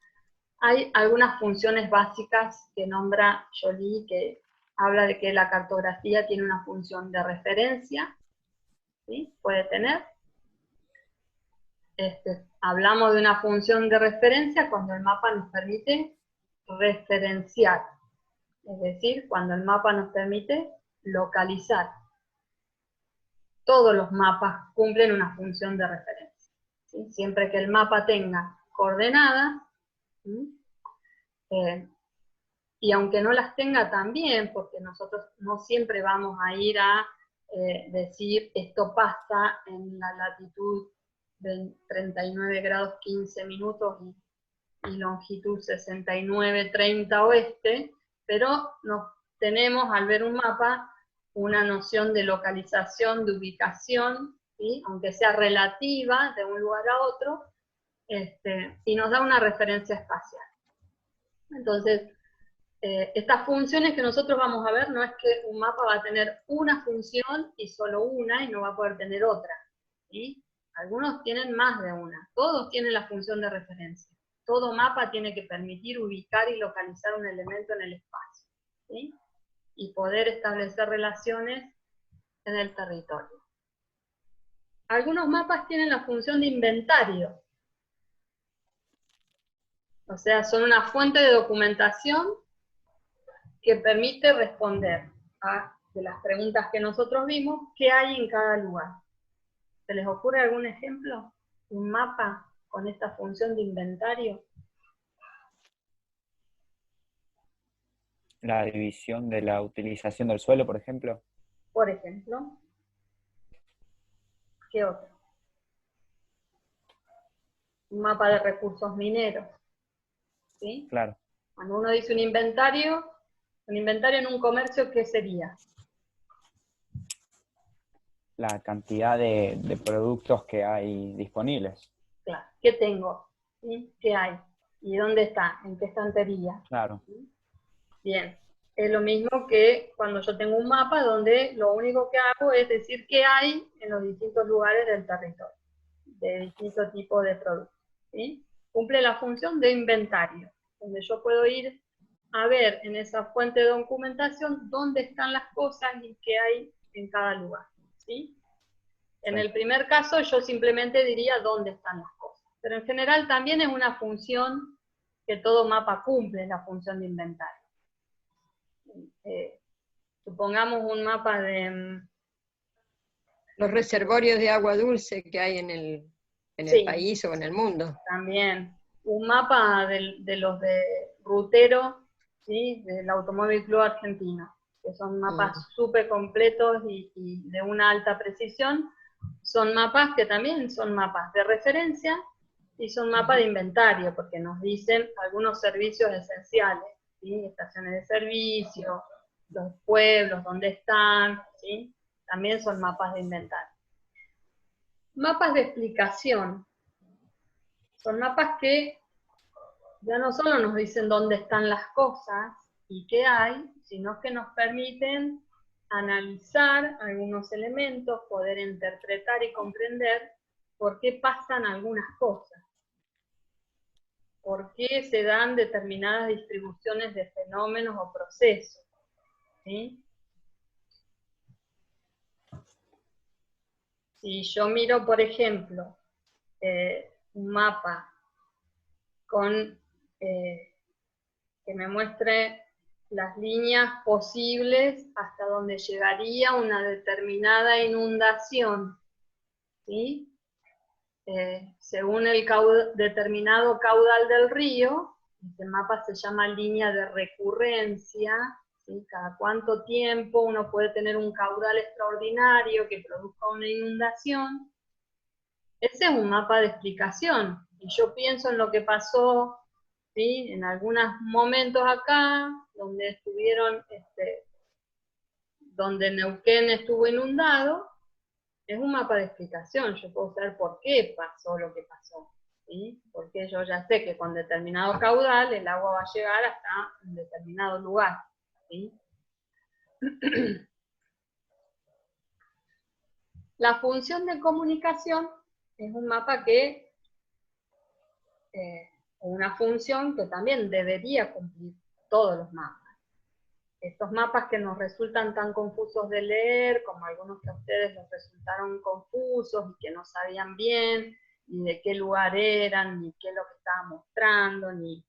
Hay algunas funciones básicas que nombra Jolie, que habla de que la cartografía tiene una función de referencia, ¿sí? Puede tener. Hablamos de una función de referencia cuando el mapa nos permite referenciar, es decir, cuando el mapa nos permite localizar. Todos los mapas cumplen una función de referencia, ¿sí? Siempre que el mapa tenga coordenadas, ¿sí? Y aunque no las tenga también, porque nosotros no siempre vamos a ir a decir esto pasa en la latitud de 39 grados 15 minutos y longitud 69,30 oeste, pero tenemos al ver un mapa una noción de localización, de ubicación, ¿sí? Aunque sea relativa de un lugar a otro, y nos da una referencia espacial. Entonces, estas funciones que nosotros vamos a ver no es que un mapa va a tener una función y solo una y no va a poder tener otra, ¿sí? Algunos tienen más de una, todos tienen la función de referencia. Todo mapa tiene que permitir ubicar y localizar un elemento en el espacio, ¿sí? Y poder establecer relaciones en el territorio. Algunos mapas tienen la función de inventario, o sea, son una fuente de documentación que permite responder de las preguntas que nosotros vimos, qué hay en cada lugar. ¿Se les ocurre algún ejemplo? ¿Un mapa con esta función de inventario? La división de la utilización del suelo, por ejemplo. Por ejemplo. ¿Qué otro? Un mapa de recursos mineros. ¿Sí? Claro. Cuando uno dice un inventario en un comercio, ¿qué sería? La cantidad de productos que hay disponibles. Claro. ¿Qué tengo? ¿Sí? ¿Qué hay? ¿Y dónde está? ¿En qué estantería? Claro. ¿Sí? Bien. Es lo mismo que cuando yo tengo un mapa donde lo único que hago es decir qué hay en los distintos lugares del territorio, de distintos tipos de productos, ¿sí? Cumple la función de inventario, donde yo puedo ir a ver en esa fuente de documentación dónde están las cosas y qué hay en cada lugar, ¿sí? En el primer caso yo simplemente diría dónde están las cosas, pero en general también es una función que todo mapa cumple, la función de inventario. Supongamos un mapa de Los reservorios de agua dulce que hay en el Sí. país o en el mundo. También un mapa de los de rutero, ¿sí? Del Automóvil Club Argentino, que son mapas súper completos y de una alta precisión. Son mapas que también son mapas de referencia y son mapas de inventario, porque nos dicen algunos servicios esenciales, ¿sí? Estaciones de servicio, los pueblos, dónde están, ¿sí? También son mapas de inventario. Mapas de explicación. Son mapas que ya no solo nos dicen dónde están las cosas y qué hay, sino que nos permiten analizar algunos elementos, poder interpretar y comprender por qué pasan algunas cosas, por qué se dan determinadas distribuciones de fenómenos o procesos, ¿sí? Si yo miro, por ejemplo, un mapa con que me muestre las líneas posibles hasta donde llegaría una determinada inundación, ¿sí? Según el determinado caudal del río, este mapa se llama línea de recurrencia, ¿sí? Cada cuánto tiempo uno puede tener un caudal extraordinario que produzca una inundación. Ese es un mapa de explicación, y yo pienso en lo que pasó, ¿sí? En algunos momentos acá, donde estuvieron, donde Neuquén estuvo inundado, es un mapa de explicación. Yo puedo saber por qué pasó lo que pasó, ¿sí? Porque yo ya sé que con determinado caudal el agua va a llegar hasta un determinado lugar, ¿sí? La función de comunicación es un mapa que, una función que también debería cumplir todos los mapas. Estos mapas que nos resultan tan confusos de leer, como algunos que a ustedes les resultaron confusos y que no sabían bien, ni de qué lugar eran, ni qué es lo que estaba mostrando, ni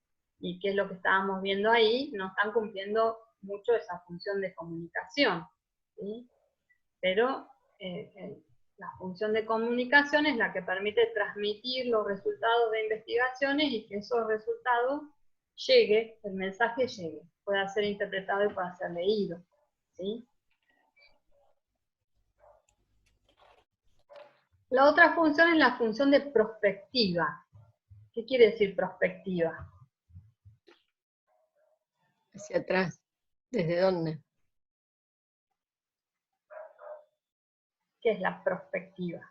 qué es lo que estábamos viendo ahí, no están cumpliendo mucho esa función de comunicación, ¿sí? Pero la función de comunicación es la que permite transmitir los resultados de investigaciones y que esos resultados llegue, el mensaje llegue, pueda ser interpretado y pueda ser leído, ¿sí? La otra función es la función de prospectiva. ¿Qué quiere decir prospectiva? Hacia atrás. ¿Desde dónde? ¿Qué es la prospectiva?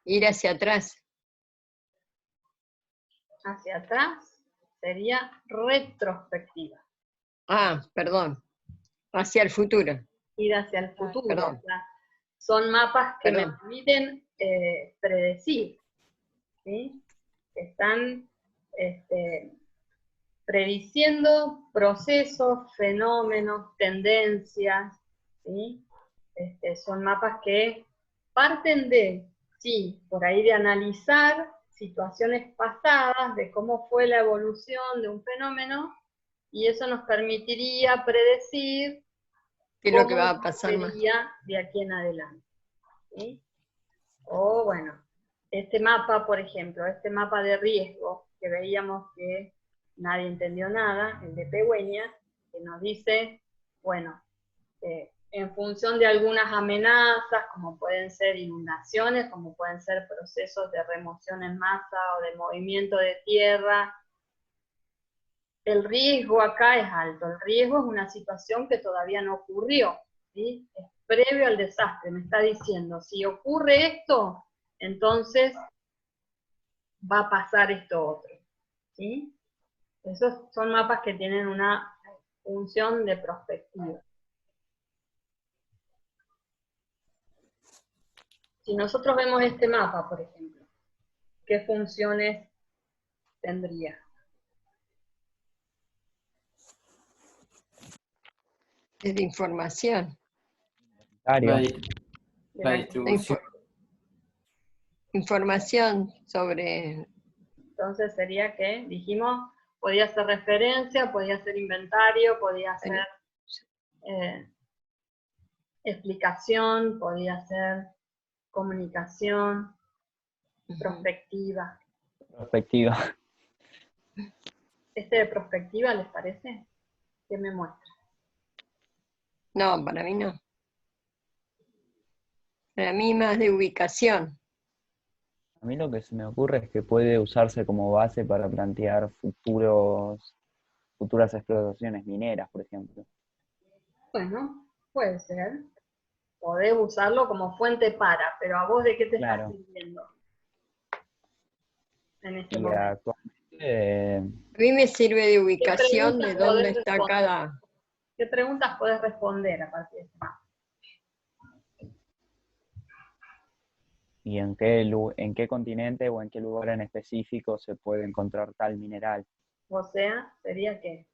Ir hacia atrás. Hacia atrás sería retrospectiva. Ah, perdón. Hacia el futuro. Ir hacia el futuro. Perdón. O sea, son mapas que Perdón. nos permiten predecir, ¿sí? Están prediciendo procesos, fenómenos, tendencias, ¿sí? Son mapas que parten de, sí, por ahí de analizar situaciones pasadas, de cómo fue la evolución de un fenómeno, y eso nos permitiría predecir ¿Qué es lo que va a pasar más? sería de aquí en adelante, ¿sí? O bueno, este mapa, por ejemplo, este mapa de riesgo, que veíamos que nadie entendió nada, el de Pegüeña, que nos dice, bueno, en función de algunas amenazas, como pueden ser inundaciones, como pueden ser procesos de remoción en masa o de movimiento de tierra, el riesgo acá es alto. El riesgo es una situación que todavía no ocurrió, ¿sí? Es previo al desastre, me está diciendo, si ocurre esto, entonces va a pasar esto otro, ¿sí? Esos son mapas que tienen una función de prospectiva. Si nosotros vemos este mapa, por ejemplo, ¿qué funciones tendría? Es de información. Dario. La distribución. Información sobre... Entonces sería que, dijimos, podía ser referencia, podía ser inventario, podía ser explicación, podría ser comunicación, prospectiva. Perspectiva. ¿Este de prospectiva les parece? ¿Qué me muestra? No, para mí no. Para mí más de ubicación. A mí lo que se me ocurre es que puede usarse como base para plantear futuras explotaciones mineras, por ejemplo. Bueno, puede ser. Podés usarlo como fuente para, pero ¿a vos de qué te estás Claro. sirviendo en este Y momento? actualmente, A mí me sirve de ubicación de preguntas dónde podés está responder? cada... ¿Qué preguntas podés responder a partir de este mapa? y en qué continente o en qué lugar en específico se puede encontrar tal mineral. O sea, sería que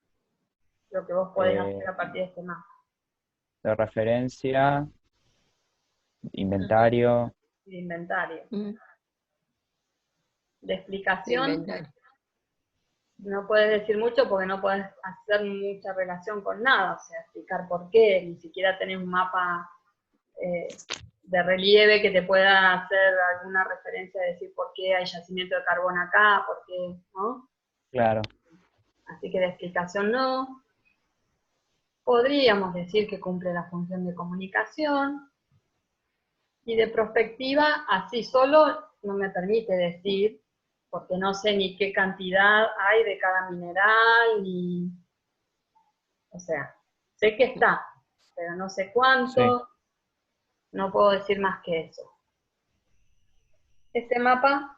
lo que vos podés Eh, hacer a partir de este mapa. de referencia, inventario, De inventario. Mm, De de explicación, inventario. no puedes decir mucho porque no puedes hacer mucha relación con nada, o sea, explicar por qué, ni siquiera tenés un mapa de relieve que te pueda hacer alguna referencia de decir por qué hay yacimiento de carbón acá, por qué, ¿no? claro. Así que de explicación no. Podríamos decir que cumple la función de comunicación, y de prospectiva, así solo no me permite decir, porque no sé ni qué cantidad hay de cada mineral, ni, o sea, sé que está, pero no sé cuánto, Sí. no puedo decir más que eso. Este mapa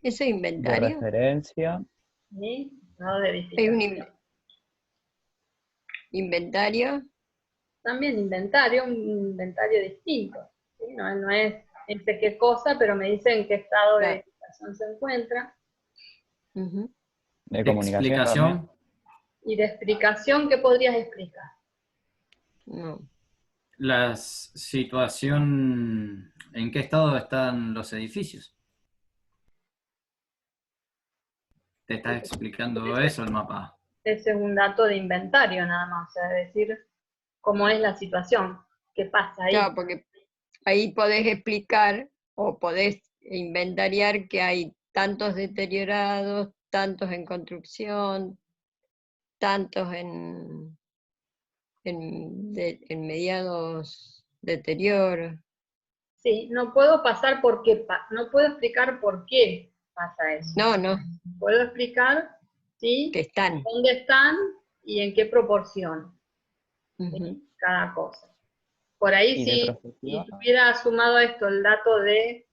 ¿Eso es De inventario? referencia, ¿sí? No de ¿Hay un edificación. inventario? También un inventario distinto, ¿sí? No es entre qué cosa, pero me dice en qué estado de Claro. edificación se encuentra. Ujú. de comunicación también. Explicación, Y de explicación, ¿qué podrías explicar? No. la situación, ¿en qué estado están los edificios? Te está explicando eso el mapa. Ese es un dato de inventario nada más, o sea, decir cómo es la situación, qué pasa ahí. Claro, porque ahí podés explicar o podés inventariar que hay tantos deteriorados, tantos en construcción, tantos en mediados deterioro. Sí, no puedo pasar por qué, no puedo explicar por qué pasa eso. No, no, Puedo explicar, que ¿sí?, están. dónde están y en qué proporción, Ujú. ¿sí?, cada cosa. Por ahí Y de sí, perspectiva, si tuviera sumado a esto el dato de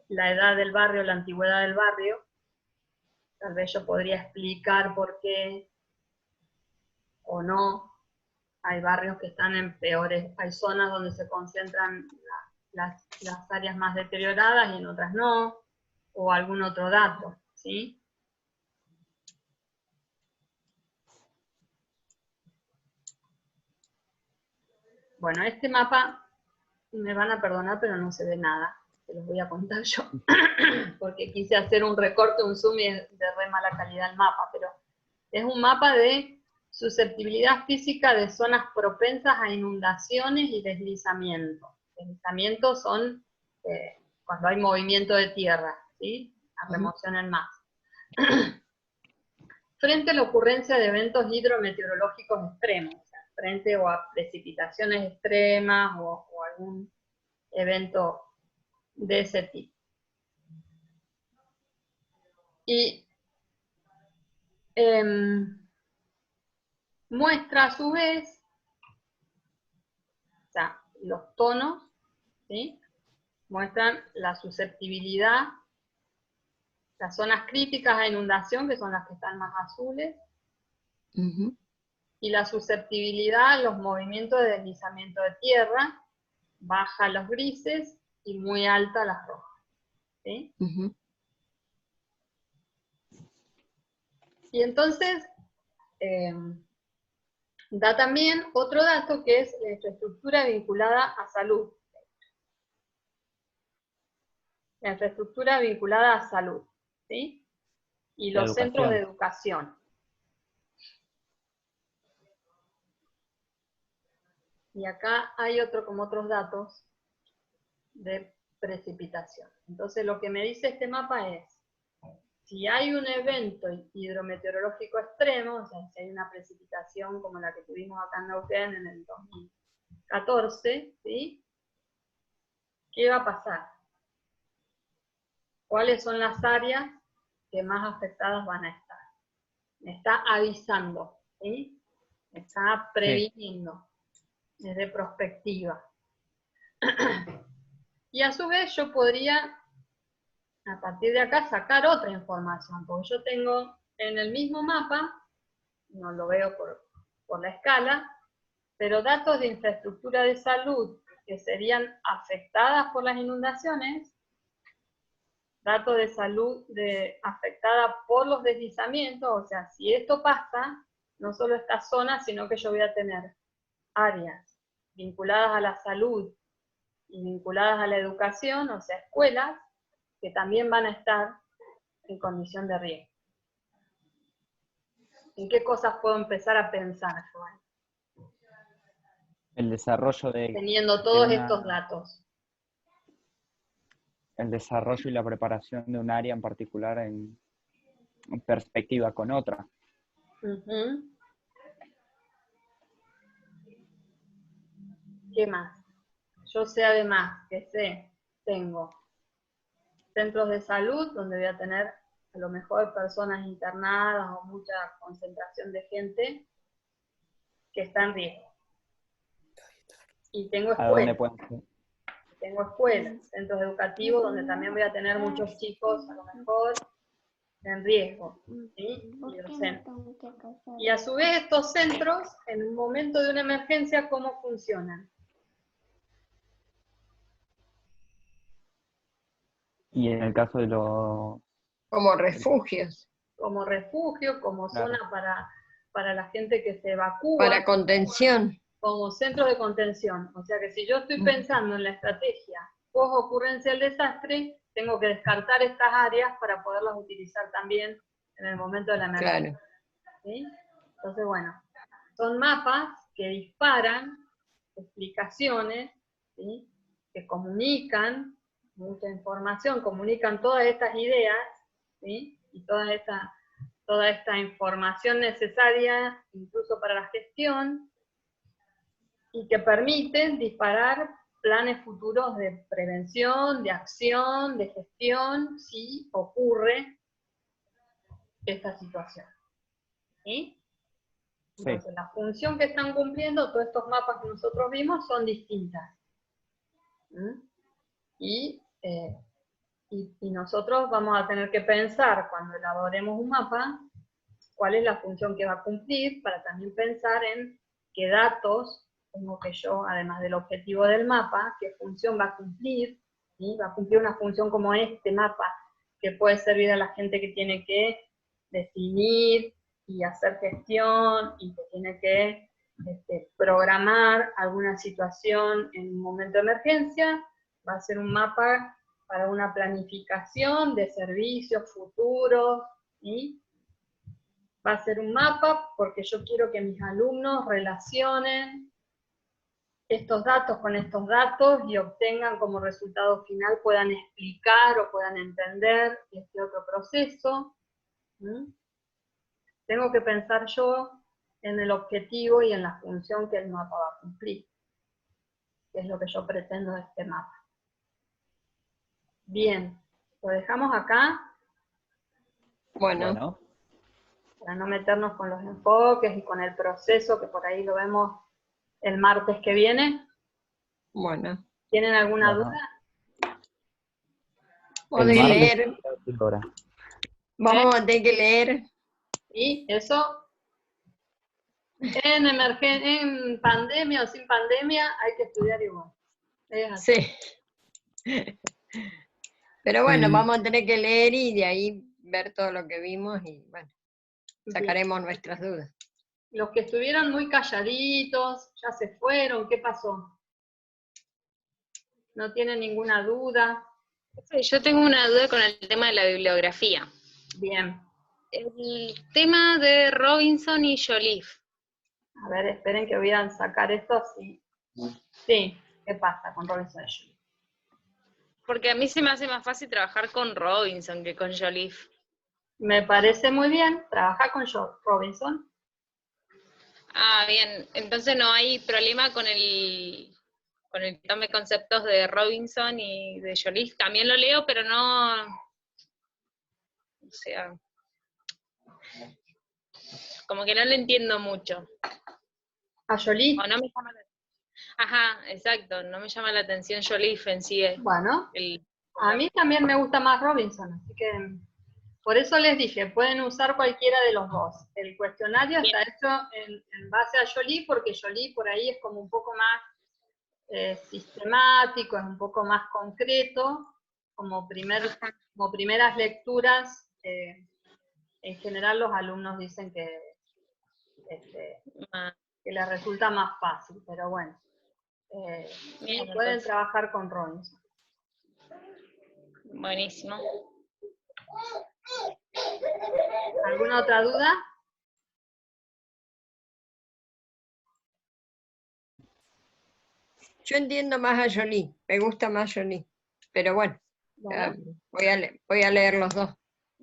la edad del barrio, la antigüedad del barrio, tal vez yo podría explicar por qué o no. Hay barrios que están en peores, hay zonas donde se concentran las áreas más deterioradas y en otras no, o algún otro dato, ¿sí? Bueno, este mapa, me van a perdonar, pero no se ve nada, se los voy a contar yo, porque quise hacer un recorte, un zoom y es de re mala calidad el mapa, pero es un mapa de susceptibilidad física de zonas propensas a inundaciones y deslizamiento. Deslizamientos son cuando hay movimiento de tierra, ¿sí?, a remoción en masa. Frente a la ocurrencia de eventos hidrometeorológicos extremos, o sea, frente o a precipitaciones extremas o algún evento de ese tipo. Y muestra a su vez, o sea, los tonos, ¿sí?, muestran la susceptibilidad, las zonas críticas a inundación, que son las que están más azules, Ujú. y la susceptibilidad a los movimientos de deslizamiento de tierra, baja los grises y muy alta las rojas, ¿sí? Ujú. Y entonces, da también otro dato que es la infraestructura vinculada a salud. La infraestructura vinculada a salud, ¿sí? Y los centros de educación. Y acá hay como otros datos de precipitación. Entonces lo que me dice este mapa es, si hay un evento hidrometeorológico extremo, o sea, si hay una precipitación como la que tuvimos acá en Neuquén en el 2014, ¿sí? ¿Qué va a pasar? ¿Cuáles son las áreas que más afectadas van a estar? Me está avisando, ¿sí? Me está previniendo desde prospectiva. Y a su vez yo podría, a partir de acá, sacar otra información, porque yo tengo en el mismo mapa, no lo veo por la escala, pero datos de infraestructura de salud que serían afectadas por las inundaciones, datos de salud afectada por los deslizamientos, o sea, si esto pasa, no solo esta zona, sino que yo voy a tener áreas vinculadas a la salud y vinculadas a la educación, o sea, escuelas, que también van a estar en condición de riesgo. ¿En qué cosas puedo empezar a pensar, Joan? El desarrollo teniendo todos estos datos. El desarrollo y la preparación de un área en particular en perspectiva con otra. Uh-huh. ¿Qué más? Yo sé además que tengo centros de salud donde voy a tener a lo mejor personas internadas o mucha concentración de gente que está en riesgo. Y tengo ¿A dónde escuelas. pueden ser? Tengo escuelas, centros educativos donde también voy a tener muchos chicos a lo mejor en riesgo, ¿sí? Y a su vez estos centros, en un momento de una emergencia, ¿cómo funcionan? Y en el caso de los... Como refugios. Como refugio, como Claro. zona para la gente que se evacúa. Para contención. Como centros de contención. O sea que si yo estoy pensando en la estrategia post ocurrencia del desastre, tengo que descartar estas áreas para poderlas utilizar también en el momento de la emergencia. Claro. ¿Sí? Entonces, bueno, son mapas que disparan explicaciones, ¿sí? Que comunican mucha información, comunican todas estas ideas, ¿sí? Y toda esta información necesaria incluso para la gestión, y que permiten disparar planes futuros de prevención, de acción, de gestión, si ocurre esta situación. ¿Sí? Entonces, la función que están cumpliendo todos estos mapas que nosotros vimos son distintas. Y nosotros vamos a tener que pensar, cuando elaboremos un mapa, cuál es la función que va a cumplir, para también pensar en qué datos tengo que yo, además del objetivo del mapa, qué función va a cumplir, ¿sí? Va a cumplir una función como este mapa, que puede servir a la gente que tiene que definir y hacer gestión, y que tiene que programar alguna situación en un momento de emergencia. Va a ser un mapa para una planificación de servicios futuros, ¿sí? Va a ser un mapa porque yo quiero que mis alumnos relacionen estos datos con estos datos y obtengan como resultado final, puedan explicar o puedan entender este otro proceso. Tengo que pensar yo en el objetivo y en la función que el mapa va a cumplir, que es lo que yo pretendo de este mapa. Bien, lo dejamos acá. Bueno. Para no meternos con los enfoques y con el proceso, que por ahí lo vemos el martes que viene. Bueno. ¿Tienen alguna duda? Podés leer. Vamos a tener que leer. Y eso, en pandemia o sin pandemia, hay que estudiar igual. Sí. Pero bueno, vamos a tener que leer y de ahí ver todo lo que vimos y bueno, sacaremos nuestras dudas. Los que estuvieron muy calladitos, ya se fueron, ¿qué pasó? ¿No tienen ninguna duda? Sí, yo tengo una duda con el tema de la bibliografía. Bien. El tema de Robinson y Joliffe. A ver, esperen que voy a sacar esto así. Sí, ¿qué pasa con Robinson y Joliffe? Porque a mí se me hace más fácil trabajar con Robinson que con Joliffe. Me parece muy bien, trabaja con Robinson. Ah, bien. Entonces no hay problema con el que tome conceptos de Robinson y de Joliffe. También lo leo, pero no... O sea... Como que no le entiendo mucho. ¿A Joliffe? O no me llama la... Ajá, exacto. No me llama la atención Joliffe en sí. Bueno, El... a mí también me gusta más Robinson, así que por eso les dije, pueden usar cualquiera de los dos. El cuestionario está hecho en base a Joliffe, porque Joliffe por ahí es como un poco más sistemático, es un poco más concreto, como primeras lecturas. En general los alumnos dicen que les resulta más fácil, pero bueno, Bien, pueden entonces. trabajar con Robinson. Buenísimo. ¿Alguna otra duda? Yo entiendo más a Jolie, me gusta más Jolie, pero bueno, Bueno, voy a leer los dos,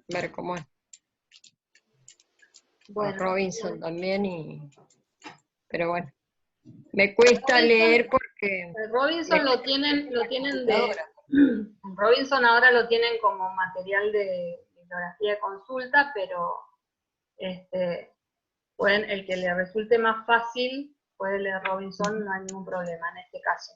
ver cómo es. bueno. Robinson también, pero bueno, me cuesta leer porque... El Robinson lo tienen Robinson ahora lo tienen como material de bibliografía de consulta, pero el que le resulte más fácil puede leer Robinson, no hay ningún problema en este caso.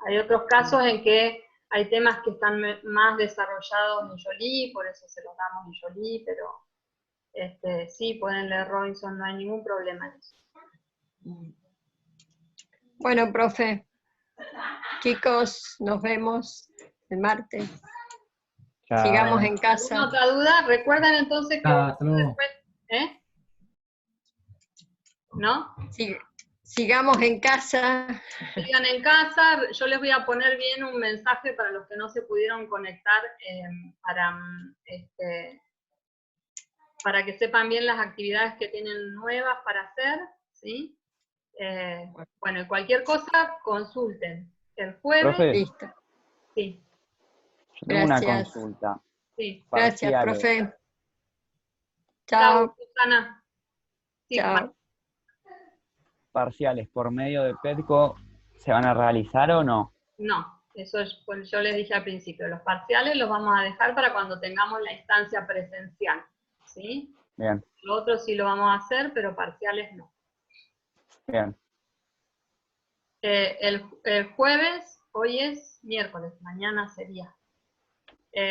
Hay otros casos en que hay temas que están más desarrollados en Jolie, por eso se los damos en Jolie, pero sí, pueden leer Robinson, no hay ningún problema en eso. Bueno, profe, chicos, nos vemos el martes. Chao. Sigamos en casa. ¿Alguna otra duda? Recuerden entonces que Hasta luego. después, ¿no? Sigamos en casa. Sigan en casa, yo les voy a poner bien un mensaje para los que no se pudieron conectar, para que sepan bien las actividades que tienen nuevas para hacer, ¿sí? Bueno, y cualquier cosa, consulten. El jueves, Profe, Listo. sí, yo tengo una Gracias. consulta. sí. Gracias, Parciales. profe. Chao, Chao. Susana. Sí, Chao. Parciales por medio de PEDCO, ¿se van a realizar o no? No, eso es, pues yo les dije al principio, los parciales los vamos a dejar para cuando tengamos la instancia presencial, ¿sí? Bien, Lo otro sí lo vamos a hacer, pero parciales no. bien. El jueves, hoy es miércoles, mañana sería.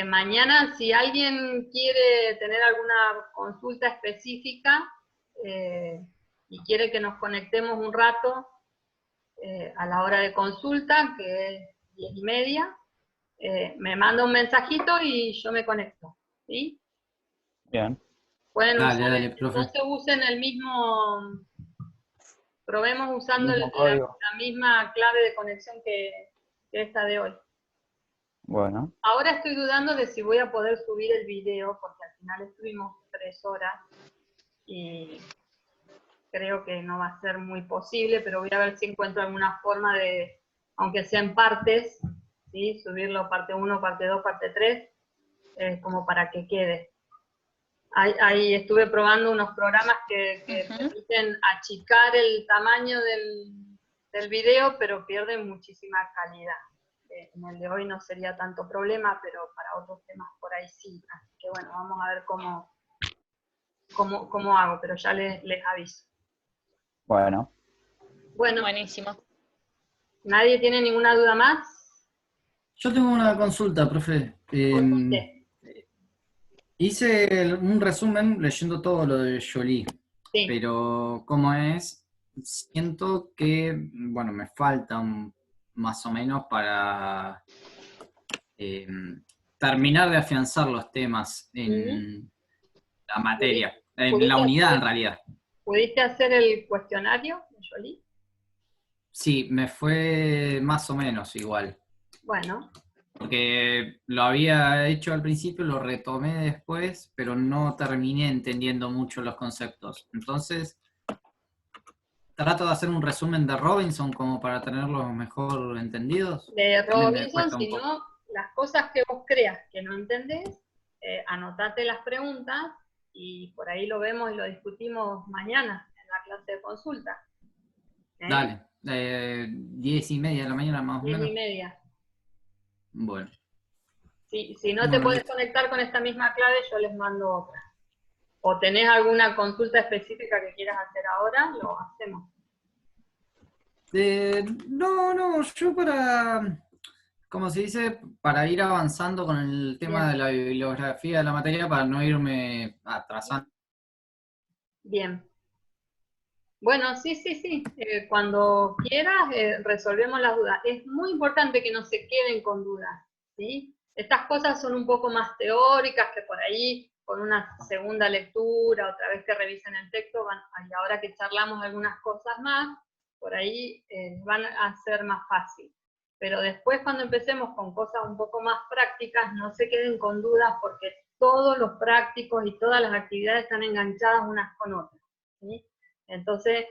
Mañana, si alguien quiere tener alguna consulta específica y quiere que nos conectemos un rato a la hora de consulta, que es 10:30, me manda un mensajito y yo me conecto, ¿sí? Bien. Pueden Dale, usar, profe. no se usen el mismo, probemos usando Mismo código. la misma clave de conexión que esta de hoy. Bueno, Ahora estoy dudando de si voy a poder subir el video, porque al final estuvimos 3 horas y creo que no va a ser muy posible, pero voy a ver si encuentro alguna forma de, aunque sea en partes, ¿sí? Subirlo parte 1, parte 2, parte 3, como para que quede. Ahí estuve probando unos programas que permiten achicar el tamaño del video, pero pierden muchísima calidad. En el de hoy no sería tanto problema, pero para otros temas por ahí sí. Así que bueno, vamos a ver cómo hago, pero ya les aviso. bueno. Bueno, Buenísimo. ¿nadie tiene ninguna duda más? Yo tengo una consulta, profe. Consulte. Hice un resumen leyendo todo lo de Jolie, Sí. pero como es, siento que, bueno, me falta más o menos para terminar de afianzar los temas en la materia, en la unidad en realidad. ¿Pudiste hacer el cuestionario de Jolie? Sí, me fue más o menos igual. Bueno, Porque lo había hecho al principio, lo retomé después, pero no terminé entendiendo mucho los conceptos. Entonces, trato de hacer un resumen de Robinson como para tenerlos mejor entendidos. De También me Robinson, cuesta un poco. sino las cosas que vos creas que no entendés, anotate las preguntas y por ahí lo vemos y lo discutimos mañana en la clase de consulta. Dale, 10:30 de la mañana más o 10:30. menos. Bueno. Si no te Bueno, puedes listo. conectar con esta misma clave, yo les mando otra. O tenés alguna consulta específica que quieras hacer ahora, lo hacemos. No, yo como se dice, para ir avanzando con el tema Bien. de la bibliografía de la materia, para no irme atrasando. Bien. Bueno, sí. Cuando quieras, resolvemos las dudas. Es muy importante que no se queden con dudas, ¿sí? Estas cosas son un poco más teóricas, que por ahí, con una segunda lectura, otra vez que revisen el texto, y ahora que charlamos algunas cosas más, por ahí van a ser más fácil. Pero después, cuando empecemos con cosas un poco más prácticas, no se queden con dudas, porque todos los prácticos y todas las actividades están enganchadas unas con otras, ¿sí? Entonces,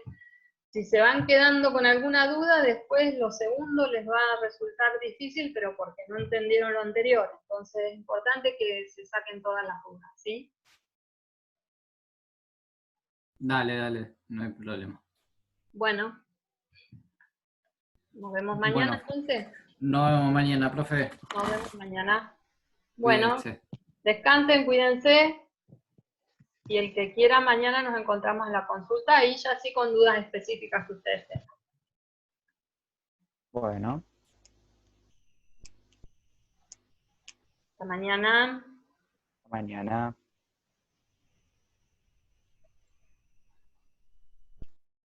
si se van quedando con alguna duda, después lo segundo les va a resultar difícil, pero porque no entendieron lo anterior. Entonces, es importante que se saquen todas las dudas, ¿sí? Dale, no hay problema. Bueno, nos vemos mañana Bueno, entonces. nos vemos mañana, profe. Nos vemos mañana. Bueno, Cuídense. descansen, cuídense. Y el que quiera, mañana nos encontramos en la consulta, ahí ya sí con dudas específicas que ustedes tengan. Bueno. Hasta mañana. Mañana.